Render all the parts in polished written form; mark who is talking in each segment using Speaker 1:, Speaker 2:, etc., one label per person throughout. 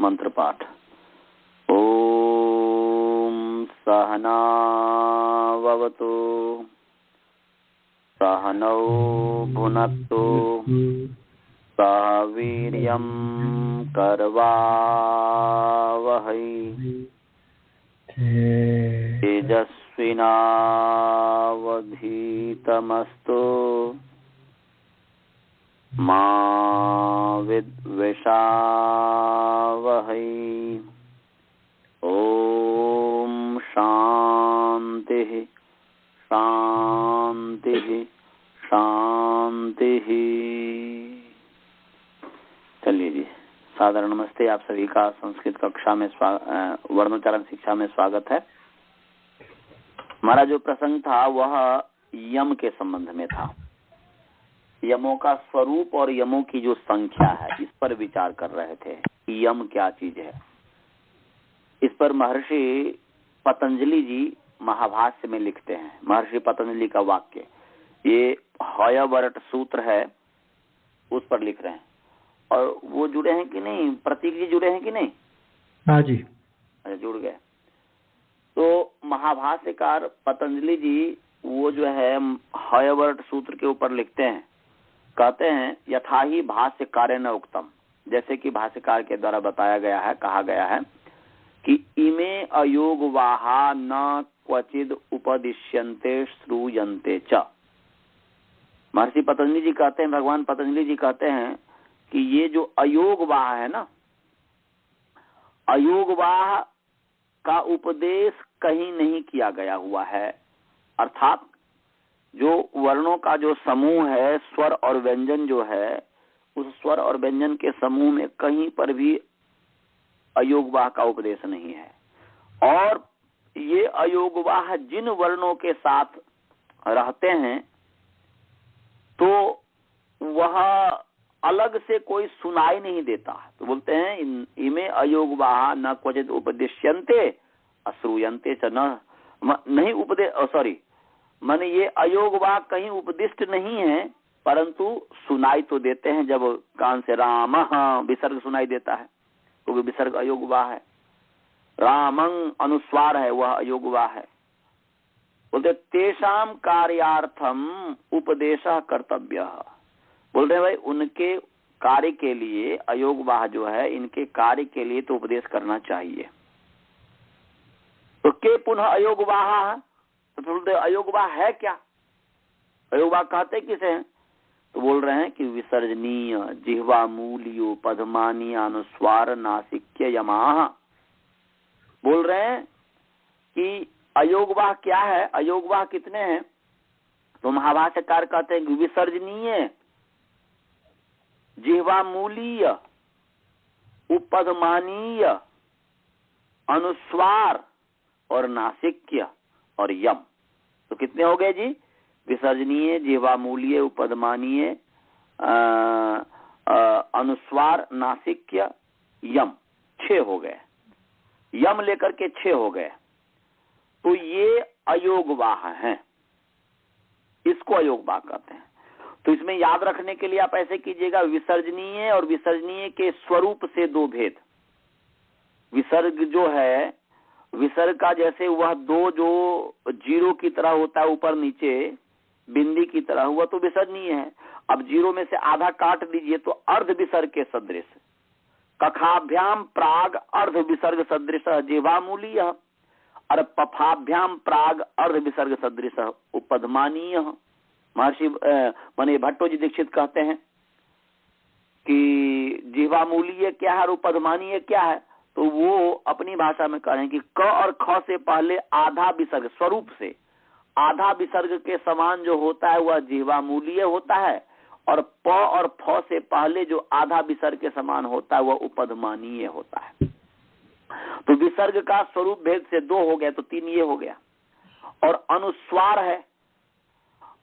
Speaker 1: मंत्र पाठ। ओम सहना भवतु सहनौ भुनक्तु सह वीर्यं करवावहै तेजस्विनावधीतमस्तु मा विद्विषावहै। ओम शांति शांति शांति। चलिए जी, सादर नमस्ते। आप सभी का संस्कृत कक्षा में वर्णोच्चारण शिक्षा में स्वागत है। हमारा जो प्रसंग था वह यम के संबंध में था। यमों का स्वरूप और यमों की जो संख्या है इस पर विचार कर रहे थे कि यम क्या चीज है। इस पर महर्षि पतंजलि जी महाभाष्य में लिखते हैं। महर्षि पतंजलि का वाक्य, ये हयवरट सूत्र है, उस पर लिख रहे हैं। और वो जुड़े हैं कि नहीं, प्रतीक जी जुड़े हैं कि नहीं?
Speaker 2: हाँ जी,
Speaker 1: अच्छा, जुड़ गए। तो महाभाष्यकार पतंजलि जी वो जो है हयवरट सूत्र के ऊपर लिखते हैं, कहते हैं यथा ही भाष्यकार न उक्तम, जैसे कि भाष्यकार के द्वारा बताया गया है, कहा गया है कि इमे अयोगवाहा न क्वचिद उपदिश्यन्ते श्रूयन्ते च। महर्षि पतंजलि जी कहते हैं, भगवान पतंजलि जी कहते हैं कि ये जो अयोगवाह है ना, अयोगवाह का उपदेश कहीं नहीं किया गया हुआ है। अर्थात जो वर्णों का जो समूह है, स्वर और व्यंजन जो है, उस स्वर और व्यंजन के समूह में कहीं पर भी अयोगवाह का उपदेश नहीं है। और ये अयोगवाह जिन वर्णों के साथ रहते हैं तो वह अलग से कोई सुनाई नहीं देता। तो बोलते हैं इमे अयोगवाह न क्वचित उपदिश्यन्ते अश्रूयन्ते च न, नहीं उपदेश, सॉरी, माने ये अयोगवाह कहीं उपदिष्ट नहीं है, परंतु सुनाई तो देते हैं। जब कान से राम विसर्ग सुनाई देता है तो वो विसर्ग अयोगवाह है। रामं अनुस्वार है, वह अयोगवाह है। बोलते तेषाम कार्यार्थम उपदेशः कर्तव्यः। बोलते हैं भाई उनके कार्य के लिए, अयोगवाह जो है इनके कार्य के लिए तो उपदेश करना चाहिए। तो के पुनः अयोगवाह, तो बोलते अयोगवाह है क्या? अयोगवाह कहते किसे हैं? तो बोल रहे हैं कि विसर्जनीय जिह्वा मूलियो पद्मानी अनुस्वार नासिक्य यमाह। बोल रहे हैं कि अयोगवाह क्या है, अयोगवाह कितने हैं? तो महाभाष्यकार कहते हैं कि विसर्जनीय जिह्वा मूलीय उपदमानीय अनुस्वार और नासिक्य और यम। तो कितने हो गए जी? विसर्जनीय जिह्वा मूलीय उपदमानीय अनुस्वार नासिक्य यम, 6 हो गए। यम लेकर के 6 हो गए। तो ये अयोगवाह हैं, इसको अयोगवाह कहते हैं। तो इसमें याद रखने के लिए आप ऐसे कीजिएगा, विसर्जनीय और विसर्जनीय के स्वरूप से 2 भेद। विसर्ग जो है, विसर्ग का जैसे वह 2 जो जीरो की तरह होता है, ऊपर नीचे बिंदी की तरह, हुआ तो विसर्जनीय है। अब जीरो में से आधा काट दीजिए तो अर्ध विसर्ग के सदृश, कखाभ्याम प्राग अर्ध विसर्ग सदृश जिह्वामूलीय और पफाभ्याम प्राग अर्ध विसर्ग सदृश उपदमानीय। महर्षि माने भट्टो जी दीक्षित कहते हैं कि जिह्वामूलीय क्या है और उपदमानीय क्या है? तो वो अपनी भाषा में कह रहे हैं कि क और ख से पहले आधा विसर्ग, स्वरूप से आधा विसर्ग के समान जो होता है वह जिह्वामूलीय होता है, और प और फ से पहले जो आधा विसर्ग के समान होता है वह उपदमानीय होता है। तो विसर्ग का स्वरूप भेद से 2 हो गया, तो 3 ये हो गया। और अनुस्वार है।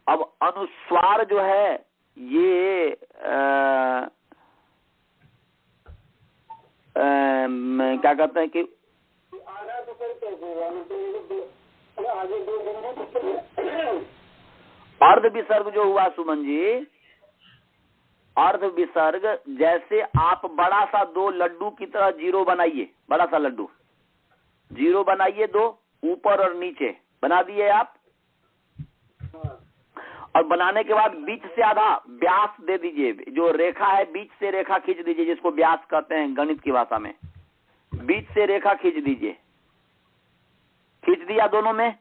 Speaker 1: अब अनुस्वार जो है ये क्या कहते हैं कि अर्ध विसर्ग जो हुआ सुमन जी, अर्ध विसर्ग, जैसे आप बड़ा सा 2 लड्डू की तरह जीरो बनाइए, बड़ा सा लड्डू जीरो बनाइए, 2 ऊपर और नीचे बना दिए आप, और बनाने के बाद बीच से आधा व्यास दे दीजिए, जो रेखा है बीच से रेखा खींच दीजिए, जिसको व्यास कहते हैं गणित की भाषा में, बीच से रेखा खींच दीजिए। खींच दिया दोनों में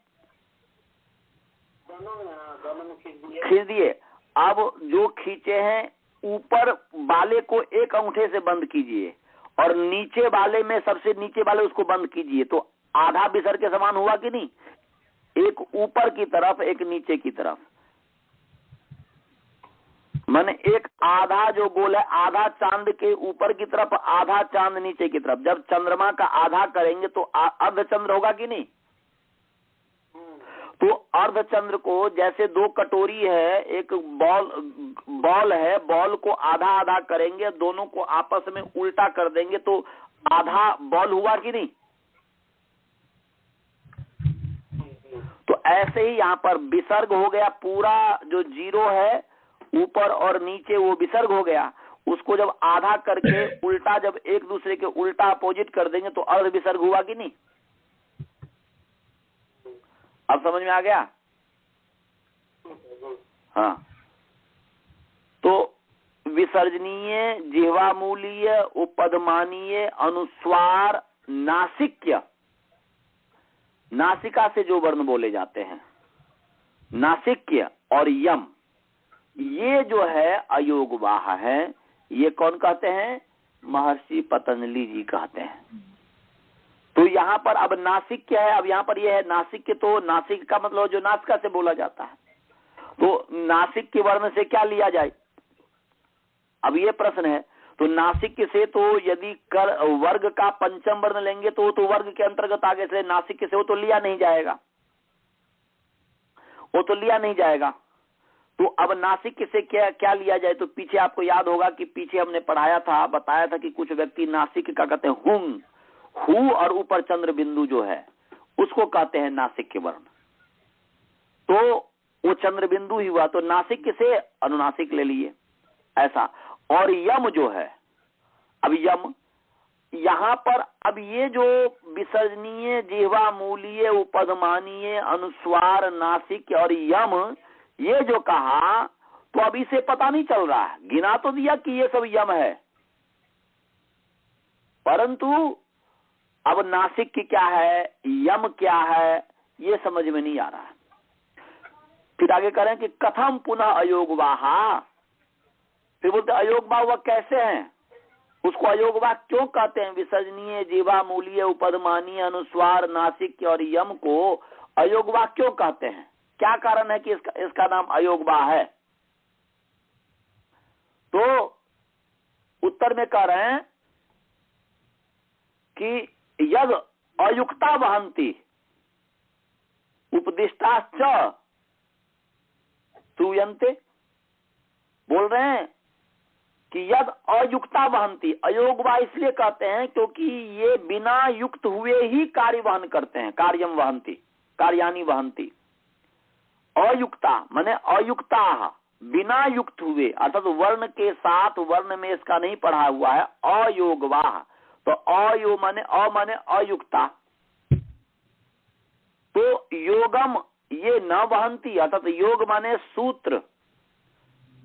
Speaker 1: खींच दिए। अब जो खींचे हैं ऊपर वाले को एक अंगूठे से बंद कीजिए और नीचे वाले में सबसे नीचे वाले उसको बंद कीजिए, तो आधा विसर्ग के समान हुआ कि नहीं? एक ऊपर की तरफ एक नीचे की तरफ, माने एक आधा जो गोल है, आधा चांद के ऊपर की तरफ, आधा चांद नीचे की तरफ। जब चंद्रमा का आधा करेंगे तो अर्धचंद्र होगा कि नहीं? तो अर्धचंद्र को जैसे 2 कटोरी है, एक बॉल है, बॉल को आधा आधा करेंगे, दोनों को आपस में उल्टा कर देंगे तो आधा बॉल हुआ कि नहीं? तो ऐसे ही यहाँ पर विसर्ग हो गया, पूरा जो जीरो है ऊपर और नीचे वो विसर्ग हो गया। उसको जब आधा करके उल्टा, जब एक दूसरे के उल्टा अपोजिट कर देंगे तो अर्ध विसर्ग हुआ कि नहीं? अब समझ में आ गया? हाँ, तो विसर्जनीय, जिह्वामूलीय, उपपदमानीय, अनुस्वार, नासिक्य, नासिका से जो वर्ण बोले जाते हैं, नासिक्य और यम, ये जो है अयोगवाह है। ये कौन कहते हैं? महर्षि पतंजलि जी कहते हैं। तो यहाँ पर अब नासिक्य है, अब यहाँ पर ये है नासिक्य, तो नासिक का मतलब जो नासिका से बोला जाता है, तो नासिक के वर्ण से क्या लिया जाए? अब ये प्रश्न है। तो नासिक से तो यदि कर वर्ग का पंचम वर्ण लेंगे तो वो तो वर्ग के अंतर्गत आगे से, नासिक से वो तो लिया नहीं जाएगा, वो तो लिया नहीं जाएगा। तो अब नासिक से क्या क्या लिया जाए? तो पीछे आपको याद होगा कि पीछे हमने पढ़ाया था, बताया था कि कुछ व्यक्ति नासिक का कहते हैं हुंग, हु और ऊपर चंद्र बिंदु जो है उसको कहते हैं नासिक के वर्ण, तो वो चंद्र बिंदु ही हुआ, तो नासिक से अनुनासिक ले लिए ऐसा। और यम जो है, अब यम यहाँ पर, अब ये जो विसर्जनीय, जिह्वामूलीय, उपपदमानीय, अनुस्वार, नासिक और यम, ये जो कहा, तो अभी से पता नहीं चल रहा है, गिना तो दिया कि ये सब यम है, परंतु अब नासिक की क्या है, यम क्या है, ये समझ में नहीं आ रहा है। फिर आगे करें कि कथम पुनः अयोगवाहा, फिर बोलते अयोगवाह वह कैसे हैं, उसको अयोगवाह क्यों कहते हैं? विसर्जनीय, जिह्वामूलीय, उपपदमानीय, अनुस्वार, नासिक और यम को अयोगवाह क्यों कहते हैं? क्या कारण है कि इसका नाम अयोगवाह है? तो उत्तर में कह रहे हैं कि यद अयुक्ता वहंती उपदिष्टाश्च श्रूयन्ते, बोल रहे हैं कि यद अयुक्ता वहंती, अयोगवाह इसलिए कहते हैं क्योंकि ये बिना युक्त हुए ही कार्य वहन करते हैं, कार्यम वहंती, कार्यानि वहंती। अयुक्ता माने अयुक्ता, बिना युक्त हुए, अर्थात वर्ण के साथ, वर्ण में इसका नहीं पढ़ा हुआ है, अयोगवाह। तो अयो माने अयुक्ता, तो योगम ये न वहंती, अर्थात योग माने सूत्र,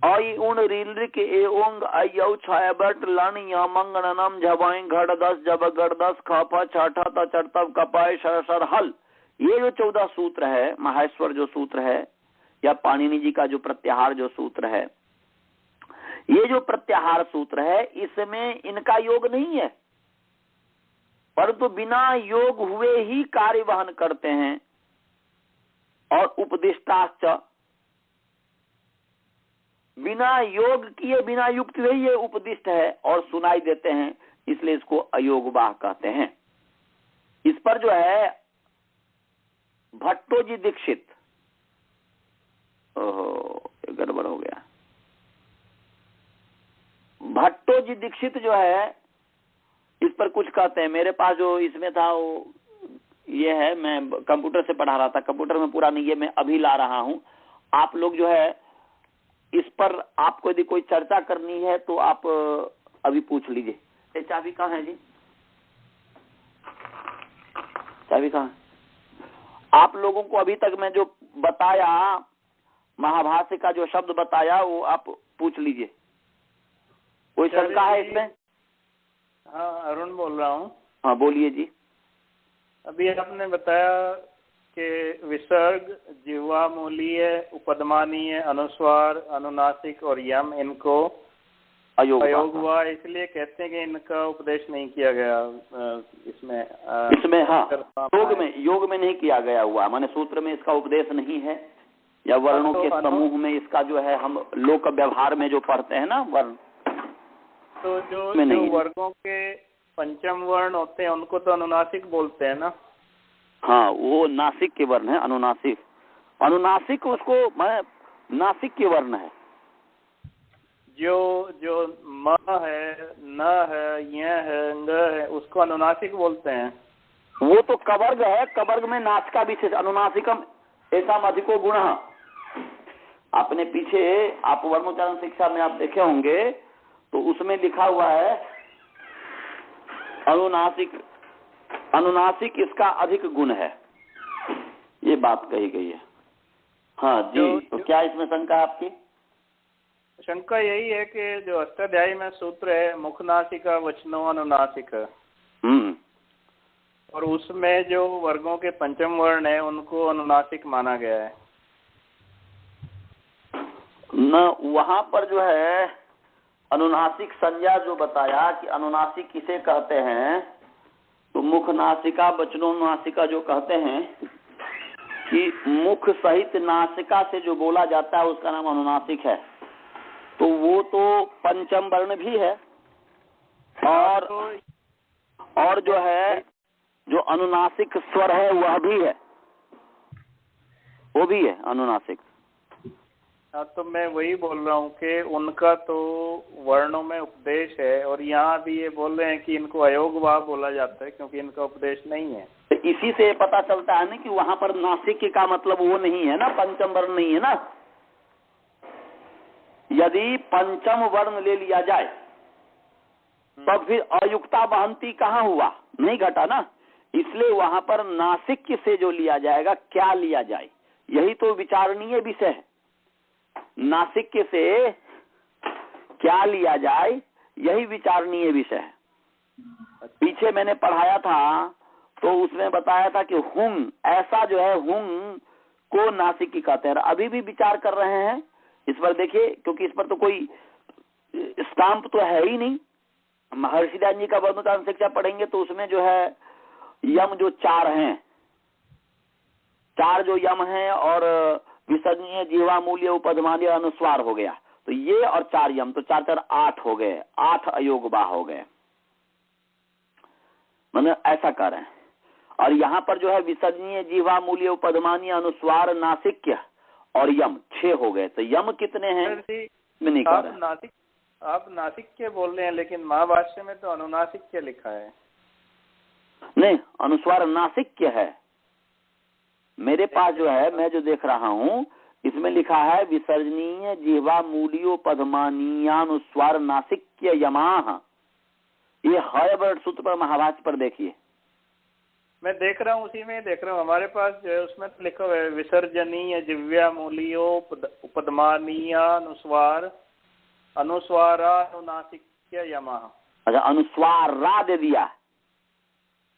Speaker 1: अण रीलृक एओंग अयौ छय बट लन यमंगनम झबई घड़ दस जब गढ़ दस खप छठ चढ़तब कपय सर हल, ये जो 14 सूत्र है, माहेश्वर जो सूत्र है या पाणिनि जी का जो प्रत्याहार जो सूत्र है, ये जो प्रत्याहार सूत्र है इसमें इनका योग नहीं है, परंतु बिना योग हुए ही कार्य वहन करते हैं। और उपदिष्टाश्च, बिना योग किए, बिना युक्त हुए ये उपदिष्ट है और सुनाई देते हैं, इसलिए इसको अयोगवाह कहते हैं। इस पर जो है भट्टोजी दीक्षित, ओहो गड़बड़ हो गया, भट्टोजी दीक्षित जो है इस पर कुछ कहते हैं। मेरे पास जो इसमें था वो ये है, मैं कंप्यूटर से पढ़ा रहा था, कंप्यूटर में पूरा नहीं है, मैं अभी ला रहा हूं। आप लोग जो है इस पर आपको यदि कोई चर्चा करनी है तो आप अभी पूछ लीजिए। ये चाबी कहाँ है जी? चाबी कहाँ? आप लोगों को अभी तक मैं जो बताया, महाभाष्य का जो शब्द बताया, वो आप पूछ लीजिए। कोई शंका है इसमें?
Speaker 2: हाँ, अरुण बोल रहा हूँ।
Speaker 1: हाँ बोलिए जी।
Speaker 2: अभी आपने बताया कि विसर्ग, जिह्वा मूलीय, उपदमानीय, अनुस्वार, अनुनासिक और यम, इनको अयोग हुआ, इसलिए कहते हैं कि इनका उपदेश नहीं किया गया इसमें। हाँ,
Speaker 1: योग में नहीं किया गया हुआ, माने सूत्र में इसका उपदेश नहीं है, या वर्णों के समूह में इसका जो है हम लोक व्यवहार में जो पढ़ते हैं ना वर्ण,
Speaker 2: तो जो वर्गों के पंचम वर्ण होते हैं उनको तो अनुनासिक बोलते हैं ना।
Speaker 1: हाँ, वो नासिक के वर्ण है, अनुनासिक। अनुनासिक उसको नासिक के वर्ण है।
Speaker 2: जो म है, न है, य है, ng है, उसको अनुनासिक बोलते हैं।
Speaker 1: वो तो कवर्ग है, कवर्ग में नाच का विशेष, अनुनासिकम ऐसा अधिको गुण। आपने पीछे आप वर्णोच्चारण शिक्षा में आप देखे होंगे तो उसमें लिखा हुआ है अनुनासिक, अनुनासिक इसका अधिक गुण है, ये बात कही गई है। हाँ जी, तो क्या इसमें शंका है आपकी?
Speaker 2: शंका यही है कि जो अष्टाध्यायी में सूत्र है मुखनासिका वचनो अनुनासिक, और उसमें जो वर्गों के पंचम वर्ण है उनको अनुनासिक माना गया है
Speaker 1: न। वहां पर जो है अनुनासिक संज्ञा जो बताया कि अनुनासिक किसे कहते हैं, तो मुख नासिका वचनो नासिका जो कहते हैं कि मुख सहित नासिका से जो बोला जाता है उसका नाम अनुनासिक है। तो वो तो पंचम वर्ण भी है, और जो है जो अनुनासिक स्वर है वह भी है, वो भी है अनुनासिक।
Speaker 2: हाँ, तो मैं वही बोल रहा हूँ कि उनका तो वर्णों में उपदेश है, और यहाँ भी ये बोल रहे हैं कि इनको अयोग भाव बोला जाता है क्योंकि इनका उपदेश नहीं है।
Speaker 1: तो इसी से पता चलता है ना कि वहां पर नासिक का मतलब वो नहीं है ना, पंचम वर्ण नहीं है ना। यदि पंचम वर्ण ले लिया जाए तो फिर अयुक्ता बहंती कहाँ हुआ, नहीं घटा ना। इसलिए वहां पर नासिक से जो लिया जाएगा, क्या लिया जाए, यही तो विचारणीय विषय है। नासिक से क्या लिया जाए, यही विचारणीय विषय है। पीछे मैंने पढ़ाया था तो उसमें बताया था कि हुंग, ऐसा जो है हुंग को नासिक की कहते हैं। अभी भी विचार कर रहे हैं इस पर, देखिए, क्योंकि इस पर तो कोई स्टाम्प तो है ही नहीं। महर्षि दयानंद जी का वर्णोच्चारण शिक्षा पढ़ेंगे तो उसमें जो है यम जो 4 हैं, 4 जो यम हैं, और विसर्जनीय, जिह्वा मूल्य, उपधमानीय, अनुस्वार हो गया, तो ये और 4 यम, तो 4 4 8 हो गए, 8 अयोगबा हो गए, मतलब ऐसा कर रहे हैं। और यहाँ पर जो है विसर्जनीय, जिह्वा मूल्य, उपधमानीय, अनुस्वार, नासिक्य और यम 6 हो गए। तो यम कितने हैं मैं नहीं कर रहा।
Speaker 2: आप नासिक्य बोल रहे हैं, लेकिन महाभाष्य में तो अनुनासिक्य लिखा है।
Speaker 1: नहीं, अनुस्वार नासिक्य है मेरे पास जो है, मैं जो देख रहा हूँ इसमें लिखा है विसर्जनीय, जिह्वा मूल्यो, पद्मानीयानुस्वार, नासिक्य यमाह। ये है वर्ड सूत्र पर, महाभाष्य पर देखिए।
Speaker 2: मैं देख रहा हूँ, उसी में देख रहा हूँ। हमारे पास जो है उसमें तो लिखा हुआ है विसर्जनीय, जिह्वा मूल्यो, उपदमानीयानुस्वार, अनुस्वारानुनासिक्य यमाह।
Speaker 1: अच्छा, अनुस्वार रा दे दिया।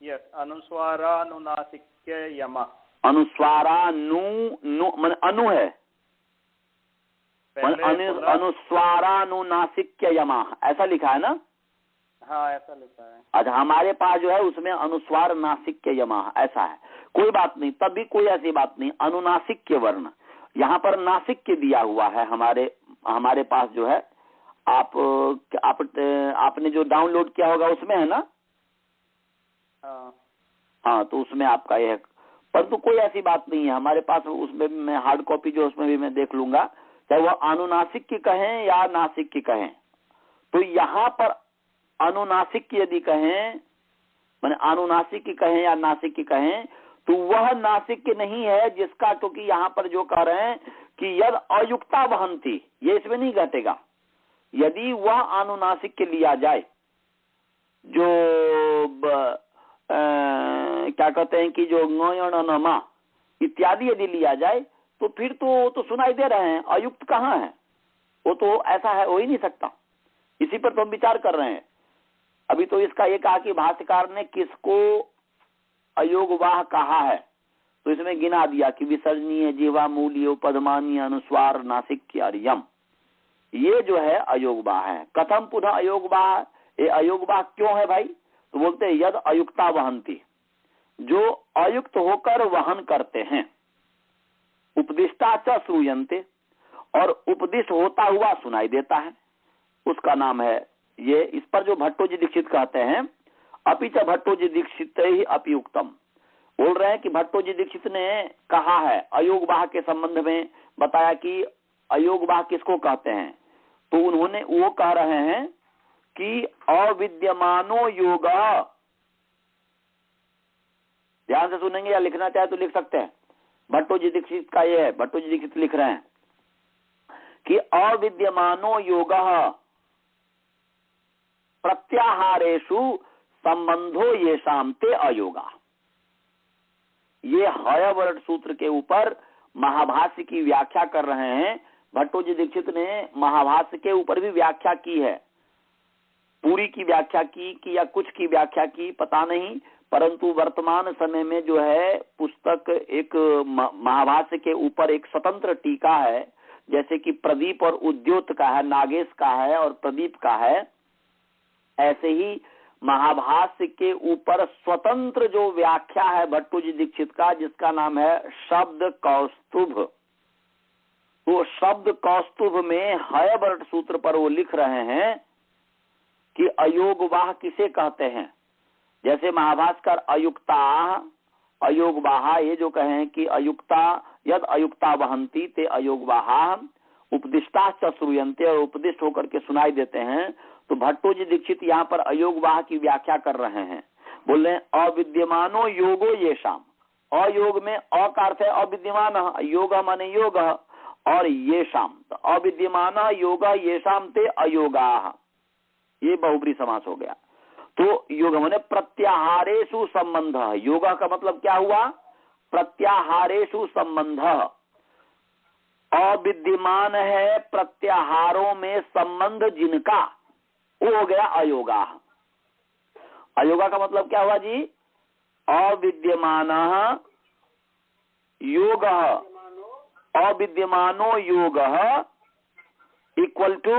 Speaker 2: यस, अनुस्वारानुनासिक्य यमाह।
Speaker 1: अनुस्वारानु मन अनु है, अनुस्वारानुनासिक्य यमाह, ऐसा लिखा है ना।
Speaker 2: हाँ, ऐसा लिखा है।
Speaker 1: अच्छा, हमारे पास जो है उसमें अनुस्वार नासिक्य यमाह ऐसा है। कोई बात नहीं, तब भी कोई ऐसी बात नहीं। अनुनासिक्य वर्ण यहाँ पर नासिक्य दिया हुआ है हमारे पास जो है। आपने जो डाउनलोड किया होगा उसमें है ना। हाँ, तो उसमें आपका यह, परंतु कोई ऐसी बात नहीं है हमारे पास। उसमें मैं हार्ड कॉपी जो उसमें भी मैं देख लूंगा, चाहे वो अनुनासिक की कहें या नासिक की कहें। तो यहाँ पर अनुनासिक की यदि कहें, माने अनुनासिक की कहें या नासिक की कहें, तो वह नासिक की नहीं है जिसका, क्योंकि यहाँ पर जो कह रहे हैं कि यद अयुक्ता वहंती, ये इसमें नहीं घटेगा। यदि वह अनुनासिक के लिया जाए, जो क्या कहते हैं कि जो नमा इत्यादि यदि लिया जाए, तो फिर तो सुनाई दे रहे हैं, अयुक्त कहाँ है? वो तो ऐसा है, हो ही नहीं सकता। इसी पर तो हम विचार कर रहे हैं। अभी तो इसका ये कहा कि भाष्यकार ने किसको अयोगवाह कहा है, तो इसमें गिना दिया कि विसर्जनीय, जीवा, मूल्य, उपधमानीय, अनुस्वार, नासिक और यम, ये जो है अयोगवाह है। कथम पुनः अयोगवाह? ये अयोगवाह क्यों है भाई? तो बोलते हैं यद अयुक्ता वहंती, जो अयुक्त होकर वहन करते हैं। उपदिष्टा च श्रूयन्ते, और उपदिष्ट होता हुआ सुनाई देता है, उसका नाम है ये। इस पर जो भट्टोजी दीक्षित कहते हैं, अपि च भट्टोजी दीक्षित ही अपियुक्तम, बोल रहे हैं कि भट्टोजी दीक्षित ने कहा है अयोगवाह के संबंध में, बताया कि अयोगवाह किसको कहते हैं। तो उन्होंने वो कह रहे हैं कि अविद्यमानो योग, ध्यान से सुनेंगे या लिखना चाहे तो लिख सकते हैं। भट्टोजी दीक्षित का ये है, भट्टोजी दीक्षित लिख रहे हैं कि अविद्यमानो योग प्रत्याहारेषु संबंधो येषाम ते अयोगा। ये हयवर्ण सूत्र के ऊपर महाभाष्य की व्याख्या कर रहे हैं। भट्टोजी दीक्षित ने महाभाष्य के ऊपर भी व्याख्या की है, पूरी की व्याख्या की या कुछ की व्याख्या की पता नहीं, परंतु वर्तमान समय में जो है पुस्तक एक महाभाष्य के ऊपर एक स्वतंत्र टीका है, जैसे कि प्रदीप और उद्योत का है, नागेश का है और प्रदीप का है। ऐसे ही महाभाष्य के ऊपर स्वतंत्र जो व्याख्या है भट्टोजी दीक्षित का, जिसका नाम है शब्द कौस्तुभ। तो शब्द कौस्तुभ में हयवर्ण सूत्र पर वो लिख रहे हैं कि अयोगवाह किसे कहते हैं। जैसे महाभाष्यकार अयुक्ता अयोगवाह, ये जो कहें कि अयुक्ता यद अयुक्ता वहंती ते अयोगवाह उपदिष्टा च श्रूयन्ते, और उपदिष्ट होकर के सुनाई देते हैं। तो भट्टोजी दीक्षित यहाँ पर अयोगवाह की व्याख्या कर रहे हैं, बोल रहे हैं अविद्यमानो योगो येषाम। अयोग में अ का अर्थ है अविद्यमान, योग माने योग, और येषाम तो अविद्यमान योग येषाम ते अयोगा, ये बहुब्री समास हो गया। तो योग माने प्रत्याहारेषु संबंध, योग का मतलब क्या हुआ? प्रत्याहारेषु संबंध। अविद्यमान है प्रत्याहारों में संबंध जिनका, वो हो गया अयोगा। अयोगा का मतलब क्या हुआ जी? अविद्यमान योग, अविद्यमानो योग इक्वल टू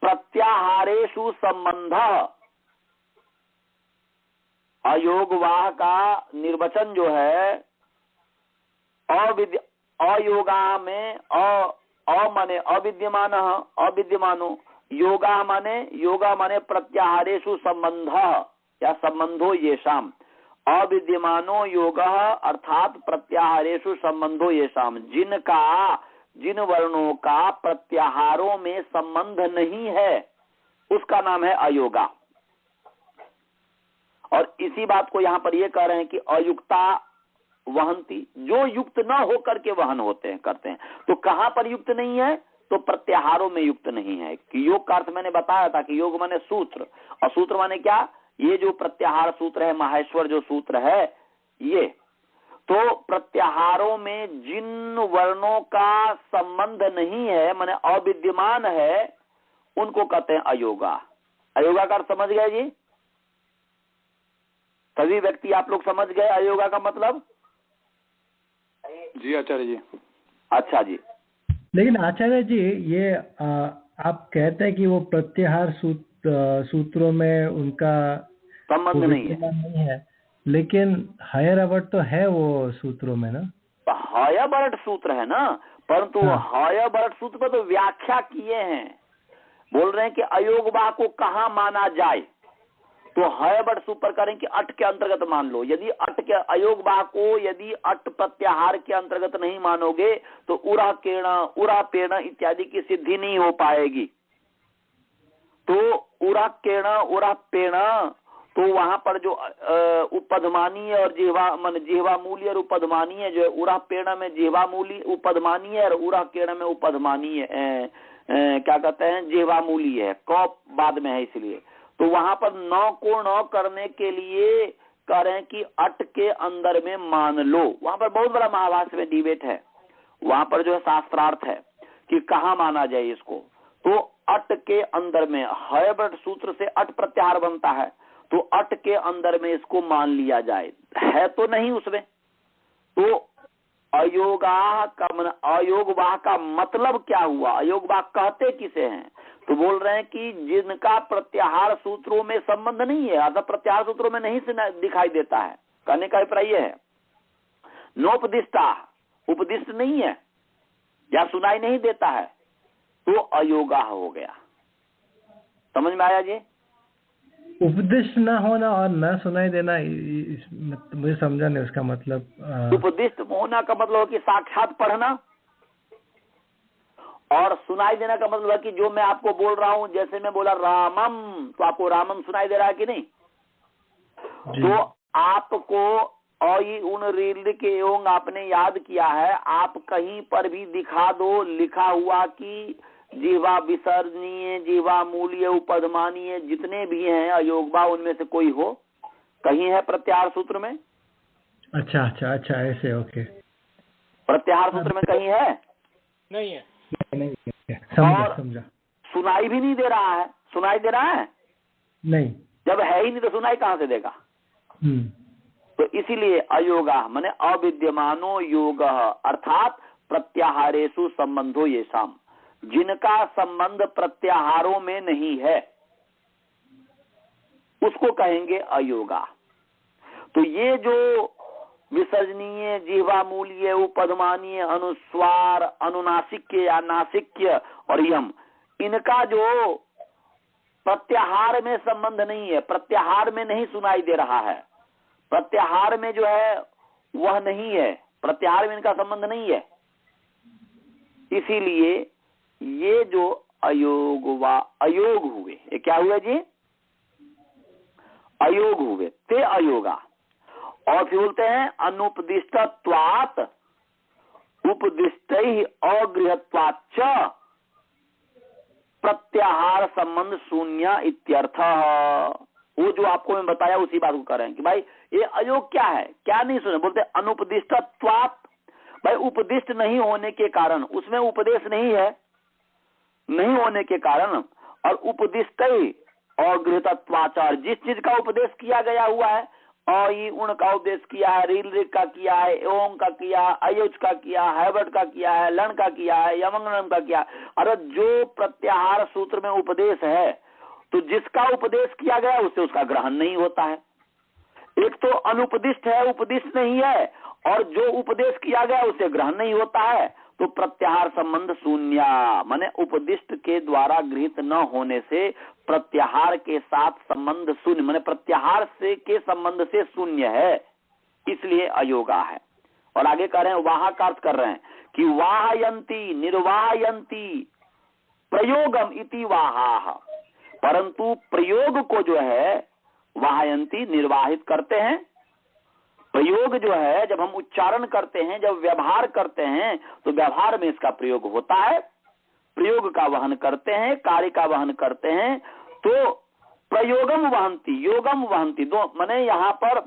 Speaker 1: प्रत्याहारेषु संबंध। अयोगवाह का निर्वचन जो है अयोगा में अ माने अविद्यमान, अविद्यमानो, योगा माने प्रत्याहारेषु संबंध या संबंधो येषाम। अविद्यमानो योग अर्थात प्रत्याहारेषु संबंधो येषाम, जिन वर्णों का प्रत्याहारों में संबंध नहीं है उसका नाम है अयोगा। और इसी बात को यहाँ पर ये कह रहे हैं कि अयुक्ता वहंती, जो युक्त न होकर के वहन होते हैं करते हैं। तो कहाँ पर युक्त नहीं है? तो प्रत्याहारों में युक्त नहीं है। कि योग का अर्थ मैंने बताया था कि योग माने सूत्र, और सूत्र माने क्या? ये जो प्रत्याहार सूत्र है, माहेश्वर जो सूत्र है ये, तो प्रत्याहारों में जिन वर्णों का संबंध नहीं है माने अविद्यमान है, उनको कहते हैं अयोगा। अयोगा का अर्थ समझ गए जी? सभी व्यक्ति आप लोग समझ गए अयोगा का मतलब?
Speaker 3: जी आचार्य जी।
Speaker 1: अच्छा जी।
Speaker 4: लेकिन आचार्य जी ये आप कहते हैं कि वो प्रत्याहार सूत्रों में उनका
Speaker 1: संबंध नहीं है,
Speaker 4: लेकिन हयवर्ण तो है वो सूत्रों में ना।
Speaker 1: हयवर्ण सूत्र है ना, परंतु हयवर्ण सूत्र पर तो व्याख्या किए हैं। बोल रहे हैं कि अयोगवाह को कहाँ माना जाए, तो हयवर्ण सूत्र करें कि अट के अंतर्गत मान लो। यदि अट के अयोगवाह को यदि अट प्रत्याहार के अंतर्गत नहीं मानोगे तो उरा केण, उरा पेण इत्यादि की सिद्धि नहीं हो पाएगी। तो उरा केण, उरा पेण, तो वहां पर जो उपधमानीय और जिह्वा मूल्य और उपधमानीय जो है, उरह पेड़ में जिह्वा मूल्य उपधमानीय और उरह केड़ में उपधमानीय क्या कहते हैं, जिह्वा मूल्य है, कौप बाद में है, इसलिए तो वहां पर नौ को नौ करने के लिए कह रहे हैं कि अट के अंदर में मान लो। वहां पर बहुत बड़ा महाभाष्य में डिबेट है, वहां पर जो है शास्त्रार्थ है कि कहाँ माना जाए इसको। तो अट के अंदर में हयबट सूत्र से अट प्रत्याहार बनता है, तो अट के अंदर में इसको मान लिया जाए, है तो नहीं उसमें। तो अयोगाह का अयोगवाह का मतलब क्या हुआ, अयोगवाह कहते किसे हैं, तो बोल रहे हैं कि जिनका प्रत्याहार सूत्रों में संबंध नहीं है, अर्थात प्रत्याहार सूत्रों में नहीं दिखाई देता है। कहने का अभिप्राय है नोपदिष्टा, उपदिष्ट नहीं है या सुनाई नहीं देता है, तो अयोगा हो गया। समझ में आया जी?
Speaker 4: उपदिष्ट न होना और न सुनाई देना, मुझे समझा नहीं उसका मतलब।
Speaker 1: उपदिष्ट होना का मतलब है कि साक्षात पढ़ना, और सुनाई देना का मतलब है कि जो मैं आपको बोल रहा हूं, जैसे मैं बोला रामम, तो आपको रामम सुनाई दे रहा है कि नहीं? तो आपको उन रील के एवं आपने याद किया है, आप कहीं पर भी दिखा दो लिखा हुआ कि जीवा विसर्जनीय, जीवा मूल्य, उपधमानीय जितने भी हैं अयोगवा, उनमें से कोई हो, कहीं है प्रत्याहार सूत्र में?
Speaker 4: अच्छा अच्छा अच्छा, ऐसे, ओके।
Speaker 1: प्रत्याहार सूत्र में कहीं है?
Speaker 2: नहीं है।
Speaker 4: नहीं, समझा।
Speaker 1: सुनाई भी नहीं दे रहा है, सुनाई दे रहा है? नहीं। जब है ही नहीं तो सुनाई कहां से देगा? तो इसीलिए अयोगा माने अविद्यमानो योग, अर्थात प्रत्याहारेषु संबंधो येषाम, जिनका संबंध प्रत्याहारों में नहीं है उसको कहेंगे अयोगा। तो ये जो विसर्जनीय, जिह्वा मूल्य, उपधमानीय, अनुस्वार, अनुनासिक्य या नासिक्य और यम, इनका जो प्रत्याहार में संबंध नहीं है, प्रत्याहार में नहीं सुनाई दे रहा है, प्रत्याहार में जो है वह नहीं है, प्रत्याहार में इनका संबंध नहीं है, इसीलिए ये जो अयोग हुए, ये क्या हुए जी? अयोग हुए, ते अयोगा। और फिर बोलते हैं अनुपदिष्टत्वात् उपदिष्टैः अगृहत्वाच्च प्रत्याहार संबंध शून्य इत्यर्थ। वो जो आपको मैं बताया उसी बात को कर रहे हैं कि भाई ये अयोग क्या है, क्या नहीं सुने। बोलते अनुपदिष्टत्वात्, भाई उपदिष्ट नहीं होने के कारण, उसमें उपदेश नहीं है, नहीं होने के कारण, और उपदिष्टैः अगृहत्वाच्च, जिस चीज का उपदेश किया गया हुआ है, उण का उपदेश किया है, रील रिक का किया है, एवं का किया है, अयुच का किया है, हैबट का किया है, लन का किया है, यमंगनम का किया है। अरे जो प्रत्याहार सूत्र में उपदेश है, तो जिसका उपदेश किया गया उससे उसका ग्रहण नहीं होता है। एक तो अनुपदिष्ट है, उपदिष्ट नहीं है, और जो उपदेश किया गया उससे ग्रहण नहीं होता है, तो प्रत्याहार संबंध शून्य, माने उपदिष्ट के द्वारा गृहित न होने से प्रत्याहार के साथ संबंध शून्य, माने प्रत्याहार से के संबंध से शून्य है, इसलिए अयोगा है। और आगे कह रहे हैं, वाह का अर्थ कर रहे हैं कि वाहयंती निर्वाहयंती प्रयोगम इति वाहा, परंतु प्रयोग को जो है वाहयंती निर्वाहित करते हैं। प्रयोग जो है जब हम उच्चारण करते हैं, जब व्यवहार करते हैं, तो व्यवहार में इसका प्रयोग होता है, प्रयोग का वहन करते हैं, कार्य का वहन करते हैं। तो प्रयोगम वहंती योगम वहंती, दो माने यहाँ पर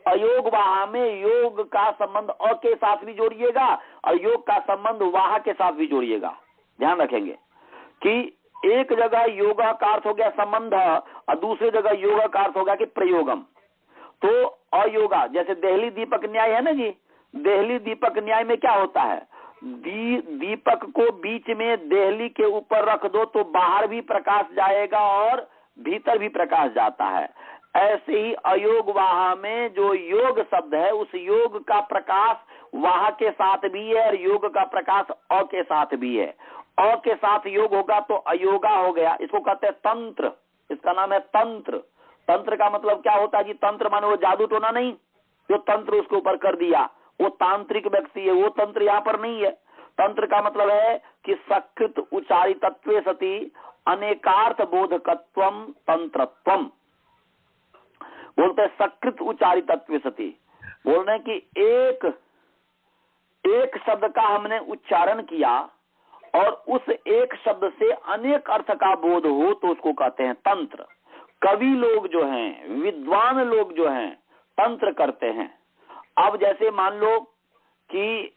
Speaker 1: अयोग वाह में योग का संबंध अ के साथ भी जोड़िएगा और योग का संबंध वाह के साथ भी जोड़िएगा। ध्यान रखेंगे कि एक जगह योग का अर्थ हो गया संबंध और दूसरी जगह योग का अर्थ होगा कि प्रयोगम। तो अयोगा, जैसे देहली दीपक न्याय है ना जी, देहली दीपक न्याय में क्या होता है, दीपक को बीच में देहली के ऊपर रख दो तो बाहर भी प्रकाश जाएगा और भीतर भी प्रकाश जाता है। ऐसे ही अयोग वाह में जो योग शब्द है, उस योग का प्रकाश वाह के साथ भी है और योग का प्रकाश अ के साथ भी है। अ के साथ योग होगा तो अयोगा हो गया। इसको कहते हैं तंत्र, इसका नाम है तंत्र। तंत्र का मतलब क्या होता है जी? तंत्र माने वो जादू टोना नहीं, जो तंत्र उसके ऊपर कर दिया वो तांत्रिक व्यक्ति है, वो तंत्र यहाँ पर नहीं है। तंत्र का मतलब है कि सकृत उच्चारितत्वे सती अनेकार्थ बोधकत्वम तंत्रत्वम। बोलते हैं सकृत उच्चारितत्व सती, बोल रहे हैं कि एक शब्द का हमने उच्चारण किया और उस एक शब्द से अनेक अर्थ का बोध हो तो उसको कहते हैं तंत्र। कवि लोग जो हैं, विद्वान लोग जो हैं, तंत्र करते हैं। अब जैसे मान लो कि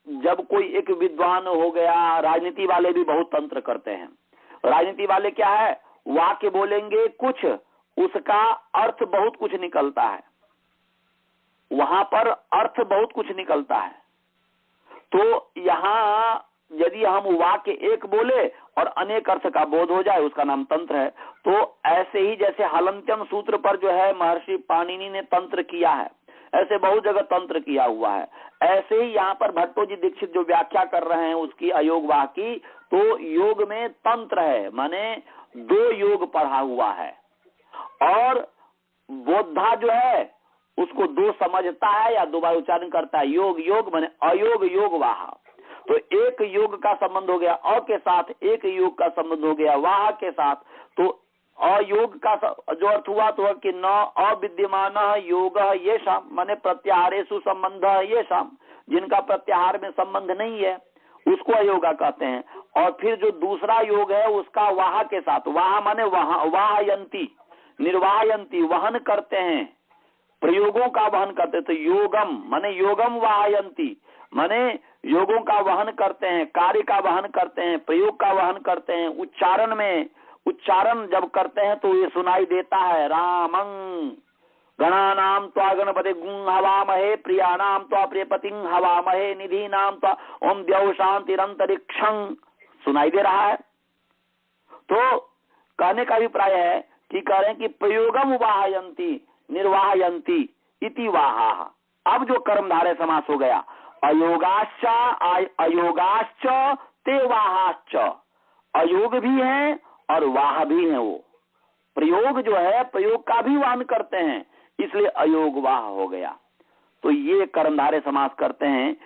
Speaker 1: जब कोई एक विद्वान हो गया, राजनीति वाले भी बहुत तंत्र करते हैं। राजनीति वाले क्या है, वाक्य बोलेंगे कुछ, उसका अर्थ बहुत कुछ निकलता है, वहां पर अर्थ बहुत कुछ निकलता है। तो यहाँ यदि हम वाक्य एक बोले और अनेक अर्थ का बोध हो जाए, उसका नाम तंत्र है। तो ऐसे ही जैसे हलंत्यम सूत्र पर जो है महर्षि पाणिनि ने तंत्र किया है, ऐसे बहुत जगह तंत्र किया हुआ है। ऐसे ही यहाँ पर भट्टो जी दीक्षित जो व्याख्या कर रहे हैं उसकी अयोगवाह की, तो योग में तंत्र है, माने 2 योग पढ़ा हुआ है। और बोधा जो है उसको 2 समझता है या 2 बार उच्चारण करता है। योग योग माने अयोग योग वाह, तो एक योग का संबंध हो गया अ के साथ, एक योग का संबंध हो गया वाह के साथ। तो अयोग का जो अर्थ हुआ तो कि न अविद्यमान योग ये शाम, माने प्रत्याहारेषु संबंध ये शाम, जिनका प्रत्याहार में संबंध नहीं है उसको अयोगा कहते हैं। और फिर जो दूसरा योग है उसका वाह के साथ, वाह माने वाहयंती, निर्वाहयंती, वहन करते हैं, प्रयोगों का वहन करते। तो योगम माने योगम वाहयंती, माने योगों का वहन करते हैं, कार्य का वहन करते हैं, प्रयोग का वहन करते हैं। उच्चारण में उच्चारण जब करते हैं तो ये सुनाई देता है, रामं गणानाम त्वा गणपति गुं हवामहे, प्रियाणाम त्वा प्रियपतिं हवामहे, निधीनाम त्वा ओम द्यौ शांतिरंतरिक्षं, सुनाई दे रहा है। तो कहने का अभिप्राय है कि कह रहे हैं कि प्रयोगम वाहयंती निर्वाहयंती इति वाहा। अब जो कर्मधारय समास हो गया, अयोगाश्च अयोगाश्च ते वाहाश्च, अयोग भी है और वाह भी है। वो प्रयोग जो है प्रयोग का भी वहन करते हैं, इसलिए अयोग वाह हो गया। तो ये कर्मधारय समास करते हैं।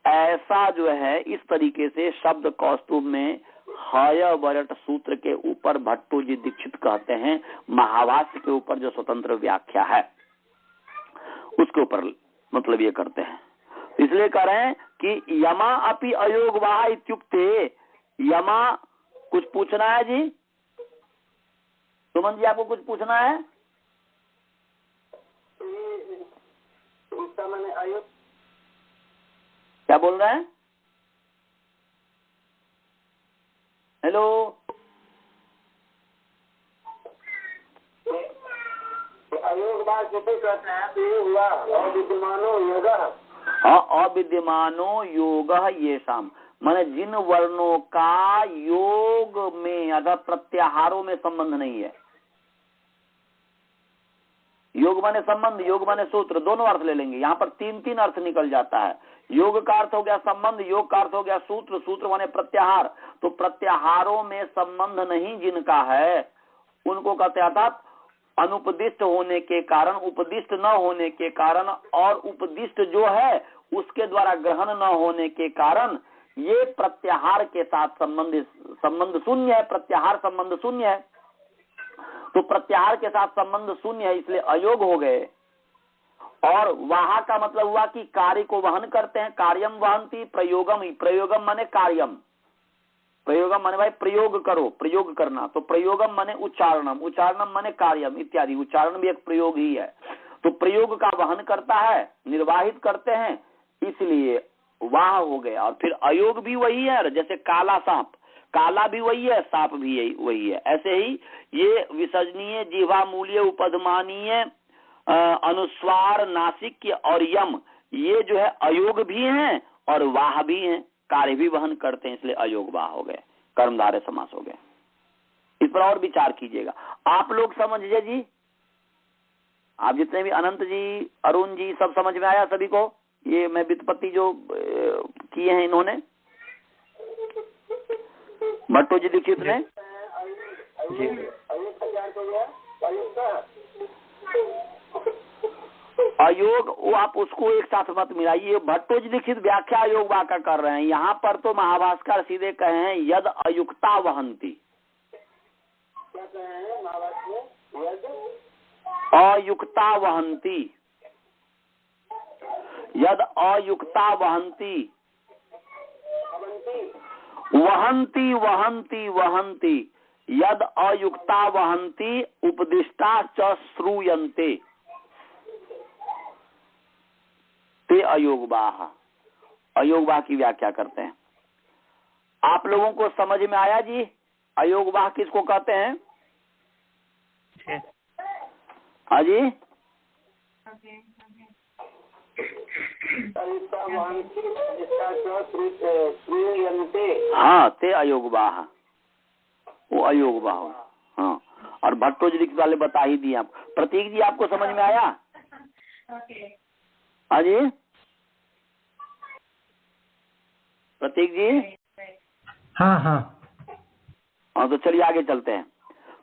Speaker 1: ऐसा जो है इस तरीके से शब्द कौस्तुभ में हय वरट सूत्र के ऊपर भट्टो जी दीक्षित कहते हैं, महाभाष्य के ऊपर जो स्वतंत्र व्याख्या है उसके ऊपर मतलब ये करते हैं। इसलिए कह रहे हैं कि यमा अपि अयोगवाह इत्युक्ते, यमा कुछ पूछना है जी? सुमन जी आपको कुछ पूछना है? क्या बोल रहे हैं? हेलो,
Speaker 3: अयोग बात कहते हैं तो ये हुआ अविद्यमानो योग।
Speaker 1: हाँ, अविद्यमानो योग ये शाम, माने जिन वर्णों का योग में अर्थात प्रत्याहारों में संबंध नहीं है। योग माने संबंध, योग माने सूत्र, दोनों अर्थ ले लेंगे। यहाँ पर 3 अर्थ निकल जाता है। योग का अर्थ हो गया संबंध, योग का अर्थ हो गया सूत्र, सूत्र माने प्रत्याहार। तो प्रत्याहारों में संबंध नहीं जिनका है उनको कहते हैं, अर्थात अनुपदिष्ट होने के कारण, उपदिष्ट न होने के कारण और उपदिष्ट जो है उसके द्वारा ग्रहण न होने के कारण ये प्रत्याहार के साथ संबंध शून्य है, प्रत्याहार संबंध शून्य है। तो प्रत्याहार के साथ संबंध शून्य है, इसलिए अयोग हो गए। और वाह का मतलब हुआ कि कार्य को वहन करते हैं, कार्यम वहंती प्रयोगम, ही प्रयोगम माने कार्यम, प्रयोगम माने भाई प्रयोग करो, प्रयोग करना। तो प्रयोगम माने उच्चारणम, उच्चारणम माने कार्यम इत्यादि, उच्चारण भी एक प्रयोग ही है। तो प्रयोग का वहन करता है, निर्वाहित करते हैं, इसलिए वाह हो गया। और फिर अयोग भी वही है, जैसे काला सांप, काला भी वही है, सांप भी वही है। ऐसे ही ये विसर्जनीय, जिह्वा मूल्य, उपधमानीय, अनुस्वार, नासिक और यम, ये जो है अयोग भी हैं और वाह भी हैं, कार्य भी वहन करते हैं, इसलिए अयोग वाह हो गए, कर्मधारय समास हो गए। इस पर और विचार कीजिएगा। आप लोग समझिए जी, आप जितने भी अनंत जी, अरुण जी, सब समझ में आया सभी को? ये मैं व्युत्पत्ति जो किए हैं इन्होंने, भट्टो जी दीक्षित ने जी। अयोग वो आप उसको एक साथ मत मिलाइए। भट्टो जी दीक्षित व्याख्या अयोग वाका कर रहे हैं, यहाँ पर तो महाभाष्यकार सीधे कहे हैं यद अयुक्ता वहंती। अयुक्ता वहंती, यद अयुक्ता वहंती, वहंती वहंती वहंती, यद अयुक्ता वहंती उपदिष्टा च श्रूयन्ते ते अयोगवाह। अयोगवाह की व्याख्या करते हैं। आप लोगों को समझ में आया जी अयोगवाह किसको कहते हैं? हाँ जी, हाँ ते अयोगवाह, वो अयोगवाह। हाँ, और भट्टोजी वाले बता ही दिए आप। प्रतीक जी आपको समझ में आया? हाँ जी प्रतीक जी?
Speaker 4: हाँ हाँ
Speaker 1: हाँ, तो चलिए आगे चलते हैं।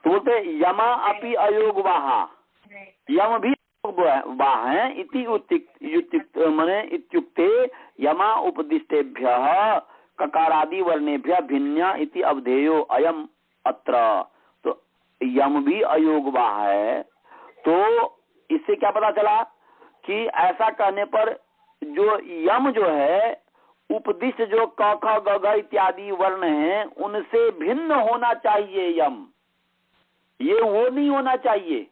Speaker 1: तो बोलते यमा अपि अयोगवाह, यम भी वाह है इति मने इत्युक्ते यमा उपदिष्टेभ्य ककारादि वर्णेभ्य भिन्ना इति अवधेयो अयम अत्र। तो यम भी अयोगवाह है। तो इससे क्या पता चला कि ऐसा कहने पर जो यम जो है उपदिष्ट जो क ख ग घ इत्यादि वर्ण हैं उनसे भिन्न होना चाहिए यम, ये वो नहीं होना चाहिए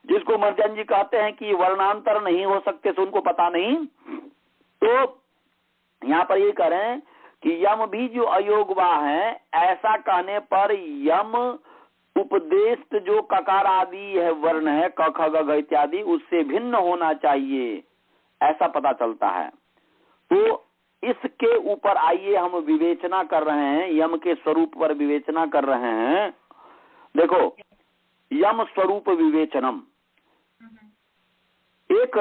Speaker 1: जिसको मर्जन जी कहते हैं कि वर्णांतर नहीं हो सकते, तो उनको पता नहीं। तो यहाँ पर ये करें कि यम भी जो अयोगवाह है, ऐसा कहने पर यम उपदेश जो ककार आदि है वर्ण है क ख ग घ इत्यादि उससे भिन्न होना चाहिए, ऐसा पता चलता है। तो इसके ऊपर आइए हम विवेचना कर रहे हैं, यम के स्वरूप पर विवेचना कर रहे हैं। देखो यम स्वरूप विवेचनम, एक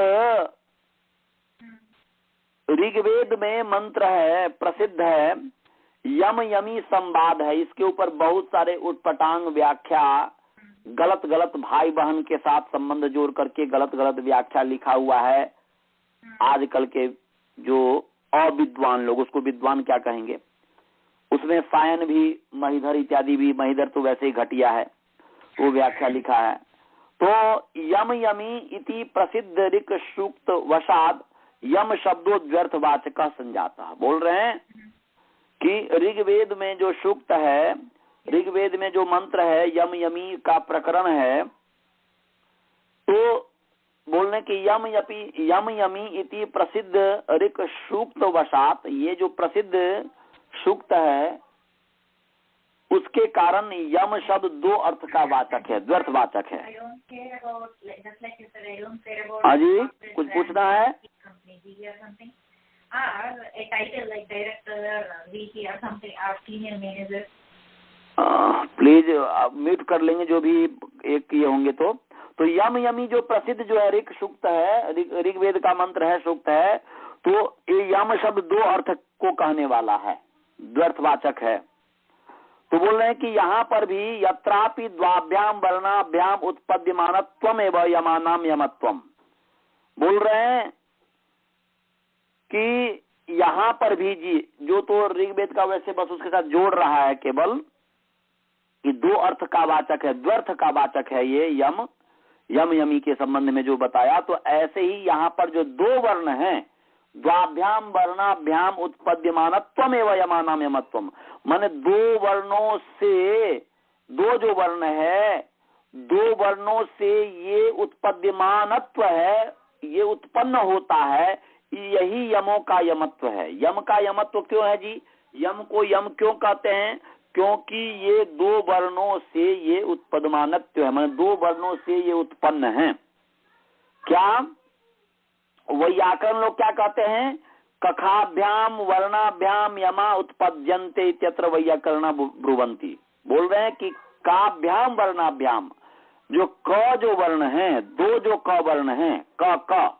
Speaker 1: ऋग्वेद में मंत्र है, प्रसिद्ध है, यम यमी संवाद है। इसके ऊपर बहुत सारे उटपटांग व्याख्या, गलत गलत भाई बहन के साथ संबंध जोड़ करके गलत गलत व्याख्या लिखा हुआ है। आजकल के जो अविद्वान लोग, उसको विद्वान क्या कहेंगे, उसमें सायन भी, महिधर इत्यादि भी, महिधर तो वैसे ही घटिया है, वो व्याख्या लिखा है। तो यम यमी इति प्रसिद्ध ऋक सूक्त वशाद यम शब्दों व्यर्थ वाचक संजाता। बोल रहे हैं कि ऋग्वेद में जो सूक्त है, ऋग्वेद में जो मंत्र है, यम यमी का प्रकरण है, तो बोलने की यम यमी इति प्रसिद्ध ऋक सूक्त वशात, ये जो प्रसिद्ध सूक्त है उसके कारण यम शब्द दो अर्थ का वाचक है, द्व्यर्थ वाचक है। हाँ जी, कुछ पूछना है? प्लीज आप म्यूट कर लेंगे जो भी एक ये होंगे। तो यम यमी जो प्रसिद्ध जो है ऋक सूक्त है, ऋग्वेद का मंत्र है, सूक्त है, तो ये यम शब्द दो अर्थ को कहने वाला है, द्व्यर्थवाचक है। तो बोल रहे हैं कि यहाँ पर भी यत्रापि द्वाभ्याम वर्णाभ्याम उत्पद्यमानत्वम एवं यमानाम यमत्वम, बोल रहे हैं कि यहाँ पर भी जी जो तो ऋग्वेद का वैसे बस उसके साथ जोड़ रहा है केवल कि दो अर्थ का वाचक है, द्व्यर्थ का वाचक है ये यम यमी के संबंध में जो बताया। तो ऐसे ही यहाँ पर जो दो वर्ण हैं, द्वाभ्याम वर्णाभ्याम उत्पद्यमानत्वम एवं यमानाम यमत्वम, माने दो वर्णों से, दो जो वर्ण है, दो वर्णों से ये उत्पद्यमानत्व है, ये उत्पन्न होता है, यही यमों का यमत्व है। यम का यमत्व क्यों है जी? यम को यम क्यों कहते हैं? क्योंकि ये दो वर्णों से ये उत्पद्यमानत्व है, माने दो वर्णों से ये उत्पन्न है। क्या वैयाकरण लोग क्या कहते हैं? कखाभ्याम वर्णाभ्याम यमा उत्पद्यन्ते इत्यत्र वैयाकरण ब्रुवन्ति। बोल रहे हैं कि काभ्याम वर्णाभ्याम, जो क जो वर्ण है, दो जो क वर्ण है, क,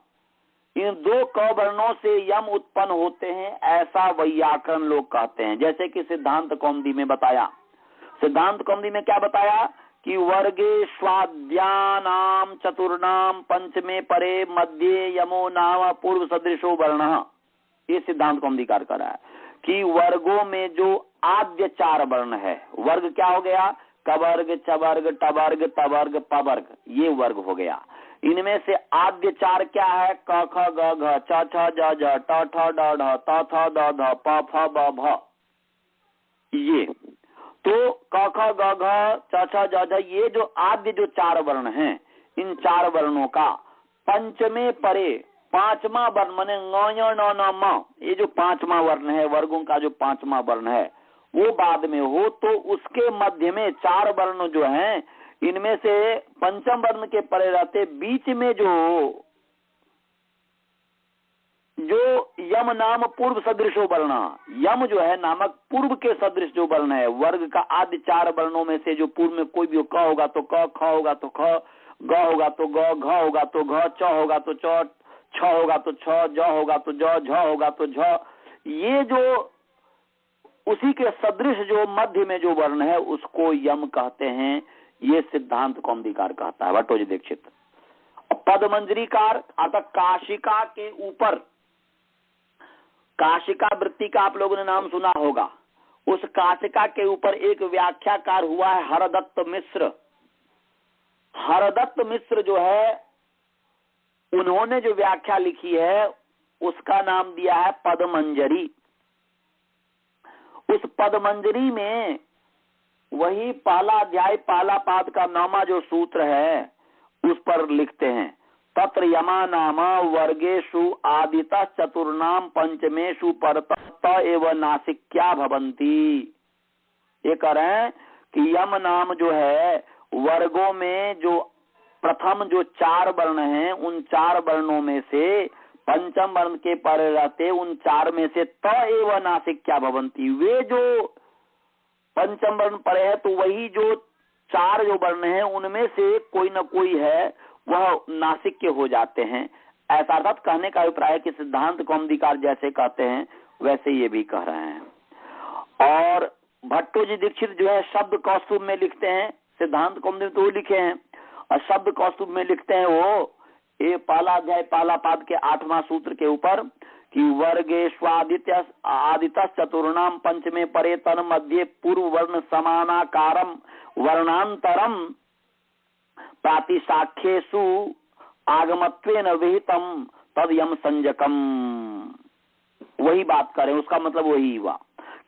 Speaker 1: इन दो क वर्णों से यम उत्पन्न होते हैं, ऐसा वैयाकरण लोग कहते हैं। जैसे कि सिद्धांत कौमुदी में बताया, सिद्धांत कौमुदी में क्या बताया कि वर्गे स्वाद्यानाम चतुर्नाम पंचमे परे मध्य यमो नाम पूर्व सदृशो वर्ण, ये सिद्धांत कौमुदीकार कर रहा है कि वर्गों में जो आद्य चार वर्ण है, वर्ग क्या हो गया? कवर्ग, चवर्ग, टवर्ग, तवर्ग, पवर्ग, ये वर्ग हो गया। इनमें से आद्य चार क्या है? क ख ग घ च छ ज झ ट ठ ड ढ त थ द ध प फ ब भ। ये तो क ख ग घ च छ ज झ, ये जो आद्य जो चार वर्ण हैं, इन चार वर्णों का पंचमे परे पांचवा वर्ण माने ङ ण न म, ये जो पांचवा वर्ण है, वर्गों का जो पांचवा वर्ण है वो बाद में हो, तो उसके मध्य में चार वर्ण जो हैं, इनमें से पंचम वर्ण के परे रहते बीच में जो यम नाम पूर्व सदृशो वर्ण, यम जो है नामक पूर्व के सदृश जो वर्ण है, वर्ग का आदि चार वर्णों में से जो पूर्व में कोई भी क होगा तो क, ख होगा तो ख, ग होगा तो ग, घ होगा तो घ, च होगा तो च, छ होगा तो छ, ज होगा तो ज, झ होगा तो झ, ये जो उसी के सदृश जो मध्य में जो वर्ण है उसको यम कहते हैं। ये सिद्धांत कौमुदीकार कहता है, भट्टोजी दीक्षित। पदमंजरीकार अर्थात काशिका के ऊपर, काशिका वृत्ति का आप लोगों ने नाम सुना होगा, उस काशिका के ऊपर एक व्याख्याकार हुआ है हरदत्त मिश्र। हरदत्त मिश्र जो है, उन्होंने जो व्याख्या लिखी है उसका नाम दिया है पदमंजरी। उस पदमंजरी में वही पहला अध्याय पहला पाद का 9वां जो सूत्र है उस पर लिखते हैं, तत्र यमा नाम वर्गेषु आदितः चतुर्नाम पंचमेषु परत एवं नासिक्या भवंती। ये कह रहे हैं कि यम नाम जो है वर्गों में जो प्रथम जो चार वर्ण हैं, उन चार वर्णों में से पंचम वर्ण के परे रहते उन चार में से त एवं नासिक्या भवंती, वे जो पंचम वर्ण परे है तो वही जो चार जो वर्ण हैं उनमें से कोई न कोई है वह नासिक्य हो जाते हैं। ऐसा अर्थात कहने का अभिप्राय है कि सिद्धांत कौमुदीकार जैसे कहते हैं वैसे ये भी कह रहे हैं। और भट्टोजी दीक्षित जो है शब्द कौस्तुभ में लिखते हैं, सिद्धांत कौमुदी में तो वो लिखे हैं, और शब्द कौस्तुभ में लिखते हैं वो ये पहला अध्याय पहला पाद के 8वां सूत्र के ऊपर कि वर्गेष्वादित्य आदित्य चतुर्णाम पंचमे परे तन मध्य पूर्व वर्ण समानाकारम वर्णांतरम प्रातिसाख्येषु आगमत्वेन विहितम तद यम संजकम। वही बात करें, उसका मतलब वही हुआ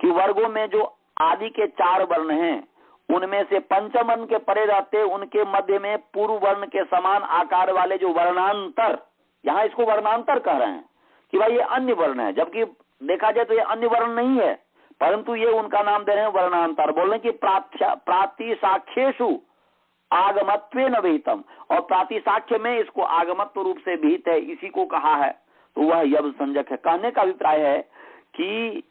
Speaker 1: कि वर्गों में जो आदि के चार वर्ण हैं उनमें से पंचम वर्ण के परे रहते उनके मध्य में पूर्व वर्ण के समान आकार वाले जो वर्णांतर, यहाँ इसको वर्णांतर कह रहे हैं कि भाई ये अन्य वर्ण है, जबकि देखा जाए तो ये अन्य वर्ण नहीं है, परंतु ये उनका नाम दे रहे हैं वर्णांतर। बोल रहे कि प्रातिसाख्येषु आगमत्वेन विहितम, और प्रातिसाख्य में इसको आगमत्व रूप से विहित है, इसी को कहा है, तो वह यम संजक है। कहने का अभिप्राय है कि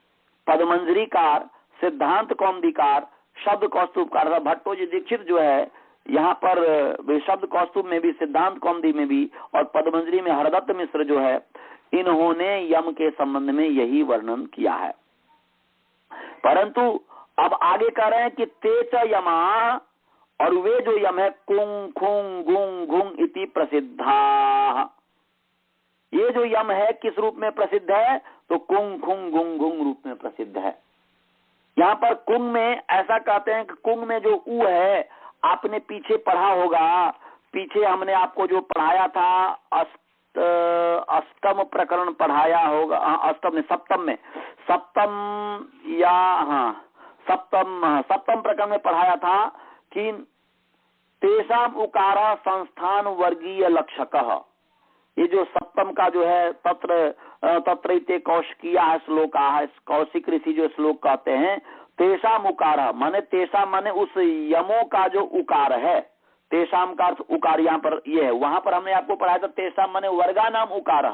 Speaker 1: पदमंजरीकार, सिद्धांत कौमुदीकार, शब्द कौस्तुभकार, भट्टोजी दीक्षित जो है यहाँ पर शब्द कौस्तुभ में भी, सिद्धांत कौमुदी में भी और पदमंजरी में हरदत्त मिश्र जो है, इन्होंने यम के संबंध में यही वर्णन किया है। परंतु अब आगे कह रहे हैं कि तेच यमा, और वे जो यम है कुंग खुंग गुंग घुंग इति प्रसिद्धा। ये जो यम है किस रूप में प्रसिद्ध है? तो कुंग खुंग गुंग घुंग रूप में प्रसिद्ध है। यहाँ पर कुंग में ऐसा कहते हैं कि कुंग में जो ऊ है, आपने पीछे पढ़ा होगा, पीछे हमने आपको जो पढ़ाया था अष्टम प्रकरण पढ़ाया होगा, अष्टम में सप्तम में, सप्तम या सप्तम प्रकरण में पढ़ाया था कि तेषाम उकारा संस्थान वर्गीय लक्षकः। ये जो सप्तम का जो है तत्र इते कौशिकिया है श्लोक है, कौशिक ऋषि जो श्लोक कहते हैं, तेषाम उकारा माने तेषाम माने उस यमों का जो उकार है, तेषाम का उकार यहाँ पर ये है। वहां पर हमने आपको पढ़ाया था तेषाम माने वर्गा नाम उकार,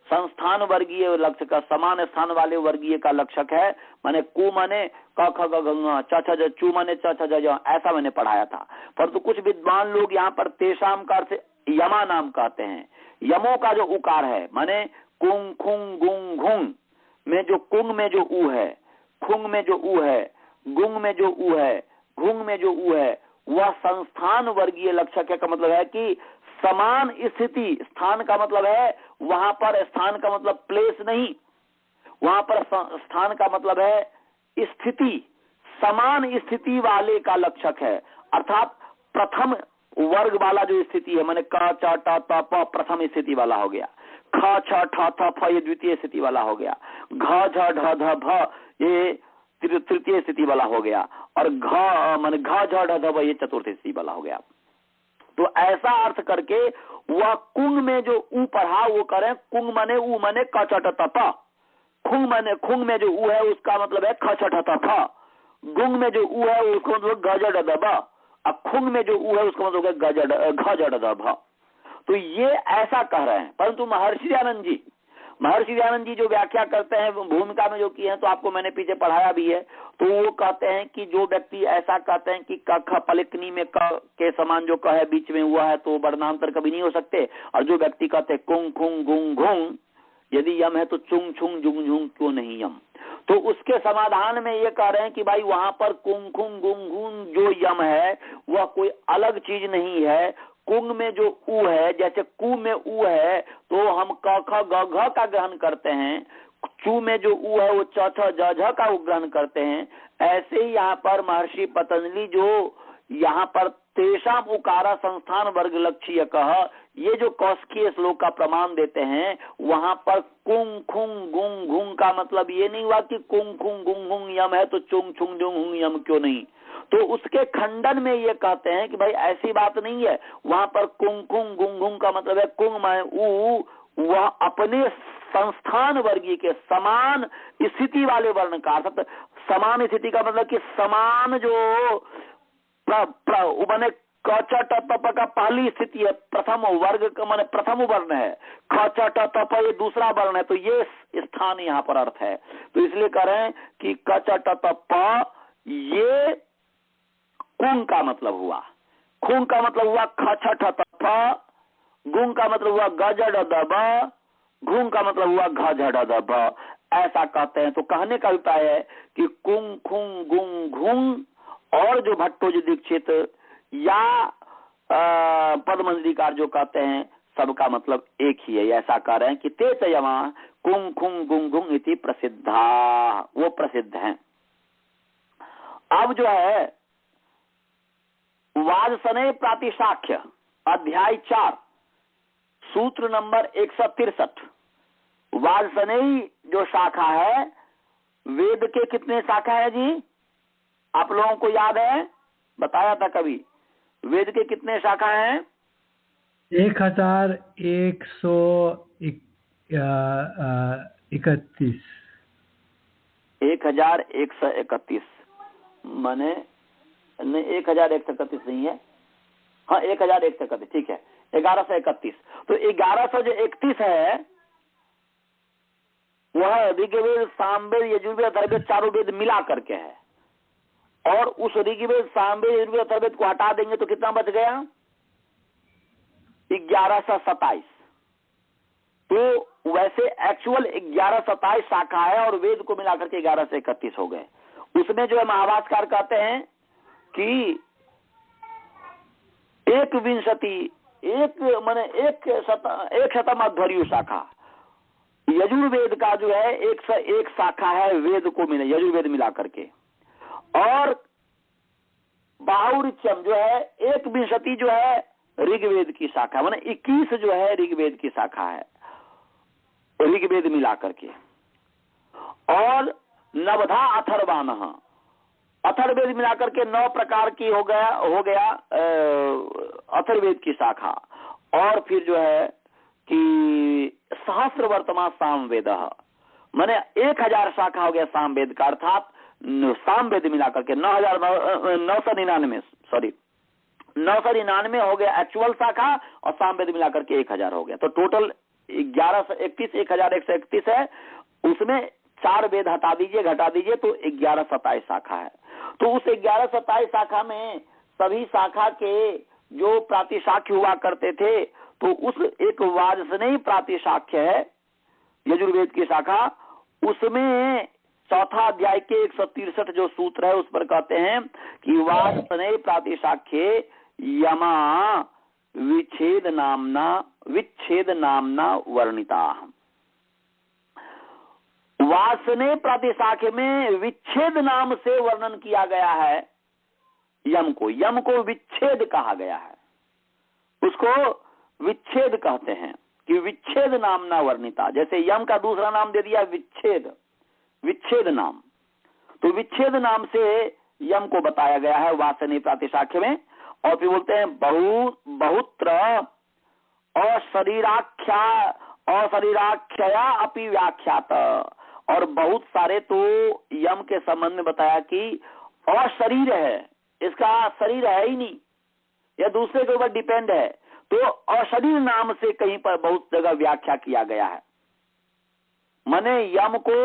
Speaker 1: संस्थान वर्गीय लक्षक, समान स्थान वाले वर्गीय का लक्षक है, माने कु माने क ख ग घ च छ ज, चू माने च छ ज, ऐसा मैंने पढ़ाया था। परंतु कुछ विद्वान लोग यहाँ पर तेषाम का अर्थ यमा नाम कहते हैं। यमों का जो उकार है माने कुंग खुंग गुंग घुंग में जो कुंग में जो ऊ है, खुंग में जो ऊ है, गुंग में जो ऊ है, घुंग में जो ऊ है, वह संस्थान वर्गीय लक्षक है। का मतलब है कि समान स्थिति, स्थान का मतलब है वहां पर, स्थान का मतलब प्लेस नहीं, वहां पर स्थान का मतलब है स्थिति, समान स्थिति वाले का लक्षक है, अर्थात प्रथम वर्ग वाला जो स्थिति है, माने क च ट त प प्रथम स्थिति वाला हो गया, ख छ ठ थ फ ये द्वितीय स्थिति वाला हो गया, घ झ ढ ध भ ये तृतीय स्थिति वाला हो गया, और माने घ झ ढ ध भ ये चतुर्थ स्थिति वाला हो गया। तो ऐसा अर्थ करके वह कुंग में जो ऊ पढ़ा वो करें, कुंग माने ऊ माने क छ ठ त प, खुंग माने खुंग में जो ऊ है उसका मतलब है ख छ ठ त फ, गुंग में जो ऊ है उसका मतलब ग ज ड द ब, और खुंग में जो ऊ है उसका मतलब है घ ज ड द भ। तो ये ऐसा कह रहे हैं, परंतु महर्षि दयानंद जी जो व्याख्या करते हैं भूमिका में जो की है, तो आपको मैंने पीछे पढ़ाया भी है, तो वो कहते हैं कि जो व्यक्ति ऐसा कहते हैं कि क ख पलिकनी में क के समान जो क है बीच में हुआ है तो वर्णांतर कभी नहीं हो सकते, और जो व्यक्ति कहते हैं कुंग खुंग गुंग घुंग, यदि यम है तो चुंग छुंग जुंग झुंग क्यों नहीं यम, तो उसके समाधान में ये कह रहे हैं कि भाई वहां पर कुंग खुंग गुंग घुंग जो यम है वह कोई अलग चीज नहीं है। कुंग में जो ऊ है, जैसे कु में ऊ है तो हम क ख ग घ का ग्रहण करते हैं, चू में जो ऊ है वो च छ ज झ का ग्रहण करते हैं। ऐसे ही यहाँ पर महर्षि पतंजलि जो यहाँ पर तेषाम उकारा संस्थान वर्ग लक्ष्य कह, ये जो कौशिकीय श्लोक का प्रमाण देते हैं, वहां पर कुंग खुंग गुंग घुंग का मतलब ये नहीं हुआ कि कुंग खुंग गुंग घुंग यम है तो चुंग छुंग जुंग हुंग यम क्यों नहीं। तो उसके खंडन में ये कहते हैं कि भाई ऐसी बात नहीं है, वहां पर कुंग खुंग गुंग घुंग का मतलब है कुंग माने ऊ, वह अपने संस्थान वर्गीय के समान स्थिति वाले वर्ण का, अर्थात समान स्थिति का मतलब कि समान जो माने क च ट त प का पहली स्थिति है, प्रथम वर्ग का माने प्रथम वर्ण है, ख च ट त प ये दूसरा वर्ण है, तो ये स्थान यहाँ पर अर्थ है। तो इसलिए कह रहे हैं कि क च ट त प ये कुंग का मतलब हुआ, खुंग का मतलब हुआ ख छ ठ त फ, गुंग का मतलब हुआ ग ज ड द ब, घुंग का मतलब हुआ घ झ ड द ब, ऐसा कहते हैं। तो कहने का अभिप्राय है कि कुंग खुंग गुंग घुंग और जो भट्टोजी दीक्षित या पद्मंजलिकार जो कहते हैं सबका मतलब एक ही है, ऐसा कह रहे हैं कि ते चयमा कुंग खुंग गुंग घुंग इति प्रसिद्धा, वो प्रसिद्ध हैं। अब जो है वाजसनेय प्रातिशाख्य अध्याय 4 सूत्र नंबर 163, वाजसनेय जो शाखा है, वेद के कितने शाखा है जी, आप लोगों को याद है, बताया था कभी, वेद के कितने शाखा हैं?
Speaker 4: 1131
Speaker 1: 1131 माने नहीं 1131 नहीं है, हाँ 1131 ठीक है, 1131। तो 1131 है वह ऋग्वेद सामवेद यजुर्वेद अथर्ववेद चारों वेद मिला करके है, और उस ऋग्वेद सामवेद यजुर्वेद अथर्ववेद को हटा देंगे तो कितना बच गया? 1127। तो वैसे एक्चुअल 1127 शाखा है और वेद को मिलाकर के 1131 हो गए। उसमें जो है महाभाष्यकार कहते हैं कि एक शतम अध्वर्यु शाखा, यजुर्वेद का जो है 101 शाखा है वेद को मिला, यजुर्वेद मिला करके, और बाहुरिचम जो है 1 जो है ऋग्वेद की शाखा, माने 21 जो है ऋग्वेद की शाखा है ऋग्वेद मिला करके, और नवधा अथर्वान अथर्ववेद मिलाकर के 9 प्रकार की हो गया अथर्ववेद की शाखा, और फिर जो है कि सहस्र वर्तमान सामवेद, माने 1000 शाखा हो गया सामवेद का, अर्थात सामवेद मिलाकर के 999 हो गया एक्चुअल शाखा, और सामवेद मिलाकर के 1000 हो गया। तो टोटल 1131 है, उसमें 4 वेद हटा दीजिए घटा दीजिए तो 1127 शाखा है। तो उस 1127 शाखा में सभी शाखा के जो प्रातिशाख्य हुआ करते थे, तो उस एक वाजसनेय प्रातिशाख्य है यजुर्वेद की शाखा, उसमें चौथा अध्याय के 163 जो सूत्र है उस पर कहते हैं कि वाजसनेय प्रातिशाख्ये यमा विच्छेद नामना वर्णिता। वासने प्रतिशाख्य में विच्छेद नाम से वर्णन किया गया है यम को विच्छेद कहा गया है, उसको विच्छेद कहते हैं कि विच्छेद नाम ना वर्णिता। जैसे यम का दूसरा नाम दे दिया विच्छेद नाम, तो विच्छेद नाम से यम को बताया गया है वासने प्रातिशाख्य में। और फिर बोलते हैं बहुत्र अशरीराख्या अपि व्याख्यात, और बहुत सारे तो यम के संबंध में बताया कि अशरीर है, इसका शरीर है ही नहीं, या दूसरे के ऊपर डिपेंड है, तो अशरीर नाम से कहीं पर बहुत जगह व्याख्या किया गया है। मैंने यम को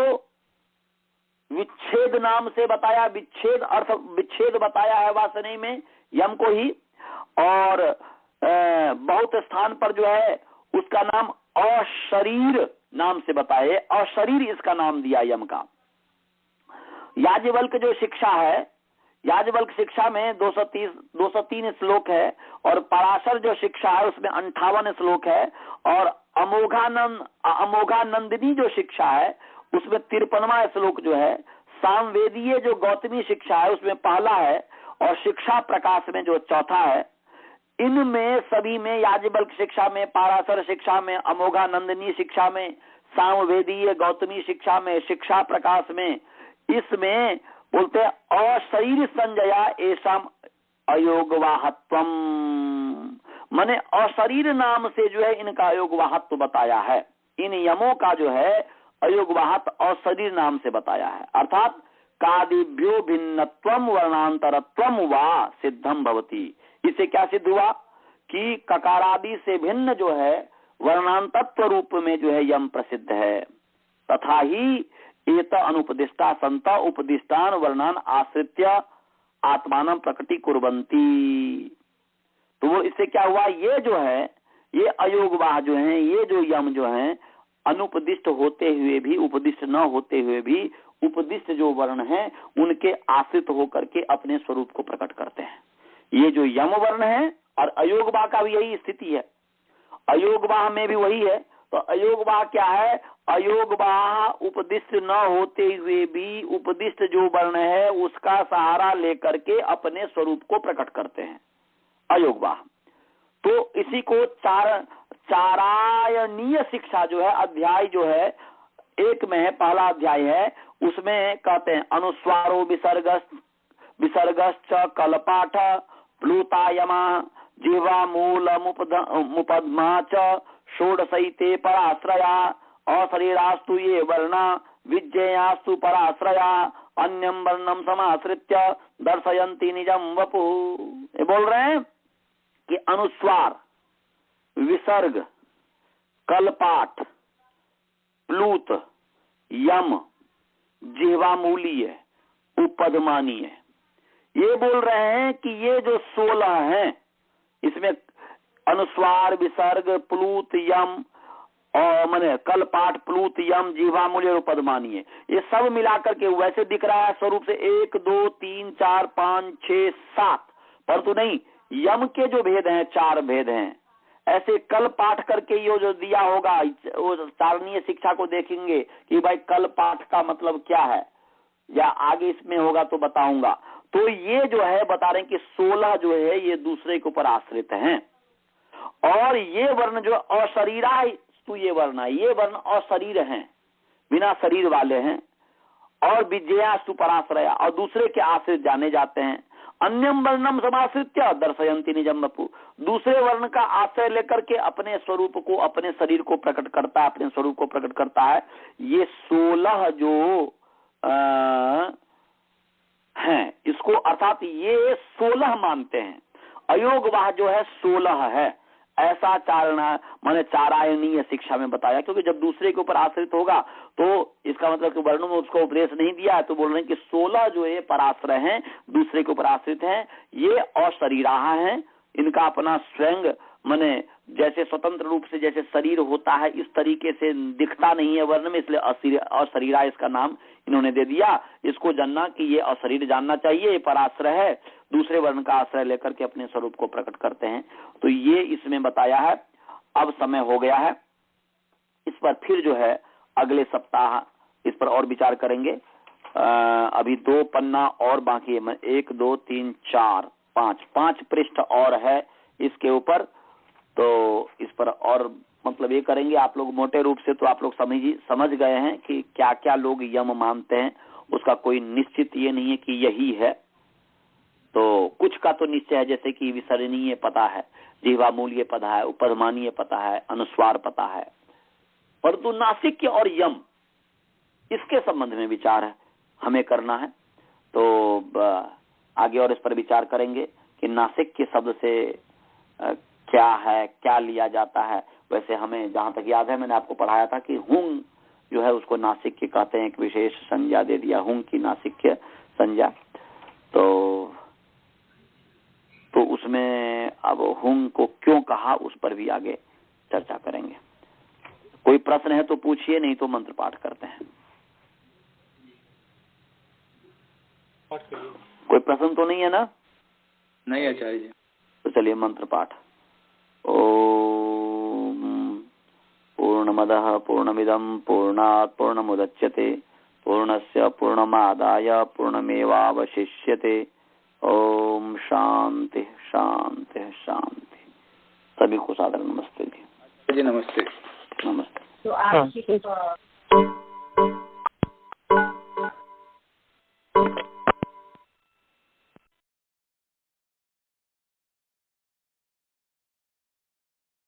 Speaker 1: विच्छेद नाम से बताया, विच्छेद बताया है वासने में यम को ही, और बहुत स्थान पर जो है उसका नाम अशरीर नाम से बताए, अशरीर इसका नाम दिया यम का। याज्ञवल्क्य जो शिक्षा है, याज्ञवल्क्य शिक्षा में 203 श्लोक है, और पराशर जो शिक्षा है उसमें 58 श्लोक है, और अमोघानंदिनी जो शिक्षा है उसमें 53वां श्लोक जो है, सामवेदीय जो गौतमी शिक्षा है उसमें पहला है, और शिक्षा प्रकाश में जो चौथा है। इनमें सभी में, याज्ञवल्क्य शिक्षा में, पराशर शिक्षा में, अमोघानंदिनी शिक्षा में, सामवेदीय गौतमी शिक्षा में, शिक्षा प्रकाश में, इसमें बोलते हैं अशरीर संजया एषाम अयोगवाहत्वम, माने अशरीर नाम से जो है इनका अयोगवाहत्व बताया है। इन यमों का जो है अयोगवाहत अशरीर नाम से बताया है, अर्थात कादिभ्यो भिन्नत्वम वर्णांतरत्वम वा सिद्धम भवति। इससे क्या सिद्ध हुआ कि ककारादि से भिन्न जो है वर्णांतत्व रूप में जो है यम प्रसिद्ध है। तथा ही एत अनुपदिष्टा संत उपदिष्टान वर्णान आश्रित्य आत्मान प्रकटी कुर्वन्ति। तो वो इससे क्या हुआ, ये जो है ये अयोगवाह जो है, ये जो यम जो है अनुपदिष्ट होते हुए भी, उपदिष्ट न होते हुए भी, उपदिष्ट जो वर्ण है उनके आश्रित होकर के अपने स्वरूप को प्रकट करते हैं। ये जो यम वर्ण है, और अयोगवाह का भी यही स्थिति है, अयोगवाह में भी वही है। तो अयोगवाह क्या है, अयोगवाह उपदिष्ट न होते हुए भी उपदिष्ट जो वर्ण है उसका सहारा लेकर के अपने स्वरूप को प्रकट करते हैं, अयोगवाह। तो इसी को चारायणीय शिक्षा जो है, अध्याय जो है 1 में है, पहला अध्याय है, उसमें कहते हैं अनुस्वारो विसर्गश्च कलपाठ प्लूतायमा जिह्वा मूल मुपद्मा च षोडशैते पराश्रया अशरीरास्तु ये वर्णा विज्ञेयास्तु पराश्रया अन्यम वर्णम समाश्रित्य दर्शयन्ति निजम वपु। ये बोल रहे हैं कि अनुस्वार, विसर्ग, कलपाठ, प्लूत, यम, जिह्वामूलीय, उपदमानीय, ये बोल रहे हैं कि ये जो 16 हैं, इसमें अनुस्वार, विसर्ग, प्लूत, यम और माने कलपाठ, प्लूत, यम, जिह्वामूलीय और उपदमानीय, ये सब मिलाकर के वैसे दिख रहा है स्वरूप से 1 2 3 4 5 6 7, परंतु नहीं, यम के जो भेद हैं 4 भेद हैं। ऐसे कल पाठ करके ये जो दिया होगा, वो चारणीय शिक्षा को देखेंगे कि भाई कल पाठ का मतलब क्या है, या आगे इसमें होगा तो बताऊंगा। तो ये जो है बता रहे हैं कि 16 जो है ये दूसरे के ऊपर आश्रित हैं, और ये वर्ण जो अशरीरा तो ये वर्ण अशरीर हैं, बिना शरीर वाले हैं, और विजयास्तु पराश्रया, और दूसरे के आश्रित जाने जाते हैं। अन्यम वर्णम समाश्रित्य दर्शयन्ति निजम वपु, दूसरे वर्ण का आश्रय लेकर के अपने स्वरूप को, अपने शरीर को प्रकट करता है, अपने स्वरूप को प्रकट करता है। ये 16 जो हैं, इसको अर्थात ये 16 मानते हैं। अयोगवाह जो है 16 है, ऐसा चारणा माने चारायणीय शिक्षा में बताया, क्योंकि जब दूसरे के ऊपर आश्रित होगा तो इसका मतलब कि वर्णों में उसको उपदेश नहीं दिया है, तो बोल रहे हैं कि 16 जो है पराश्रय हैं, दूसरे के ऊपर आश्रित हैं, ये अशरीराह हैं, इनका अपना स्वयं माने जैसे स्वतंत्र रूप से जैसे शरीर होता है इस तरीके से दिखता नहीं है वर्ण में, इसलिए अशरीरा इसका नाम इन्होंने दे दिया। इसको जानना कि ये अशरीर जानना चाहिए, ये पराश्रय है, दूसरे वर्ण का आश्रय लेकर के अपने स्वरूप को प्रकट करते हैं। तो ये इसमें बताया है। अब समय हो गया है, इस पर फिर जो है अगले सप्ताह इस पर और विचार करेंगे। अभी 2 पन्ना और बाकी है, 1 2 3 4 5 पृष्ठ और है इसके ऊपर। तो इस पर और मतलब ये करेंगे आप लोग मोटे रूप से, तो आप लोग समझ गए हैं कि क्या क्या लोग यम मानते हैं। उसका कोई निश्चित ये नहीं है कि यही है, तो कुछ का तो निश्चय है, जैसे कि विसरणीय पता है, जिह्वामूलीय पता है, उपधमानीय पता है, अनुस्वार पता है। परंतु नासिक्य और यम, इसके संबंध में विचार है हमें करना है। तो आगे और इस पर विचार करेंगे कि नासिक्य शब्द से क्या है, क्या लिया जाता है। वैसे हमें जहां तक याद है, मैंने आपको पढ़ाया था कि हुंग जो है उसको नासिक्य कहते हैं, एक विशेष संज्ञा दे दिया, हुंग की नासिक्य संज्ञा। तो उसमें अब हुंग को क्यों कहा, उस पर भी आगे चर्चा करेंगे। कोई प्रश्न है तो पूछिए, नहीं तो मंत्र पाठ करते हैं। कोई प्रश्न तो नहीं है ना?
Speaker 5: नहीं आचार्य जी।
Speaker 1: तो चलिए मंत्र पाठ। ओम पूर्णमदः पूर्णमिदं पूर्णात् पूर्णमुदच्यते पूर्णस्य पूर्णमादाय पूर्णमेवावशिष्यते। ओम शांति शांति शांति। सभी को सादर नमस्ते जी।
Speaker 5: नमस्ते।
Speaker 1: नमस्ते।
Speaker 6: तो आप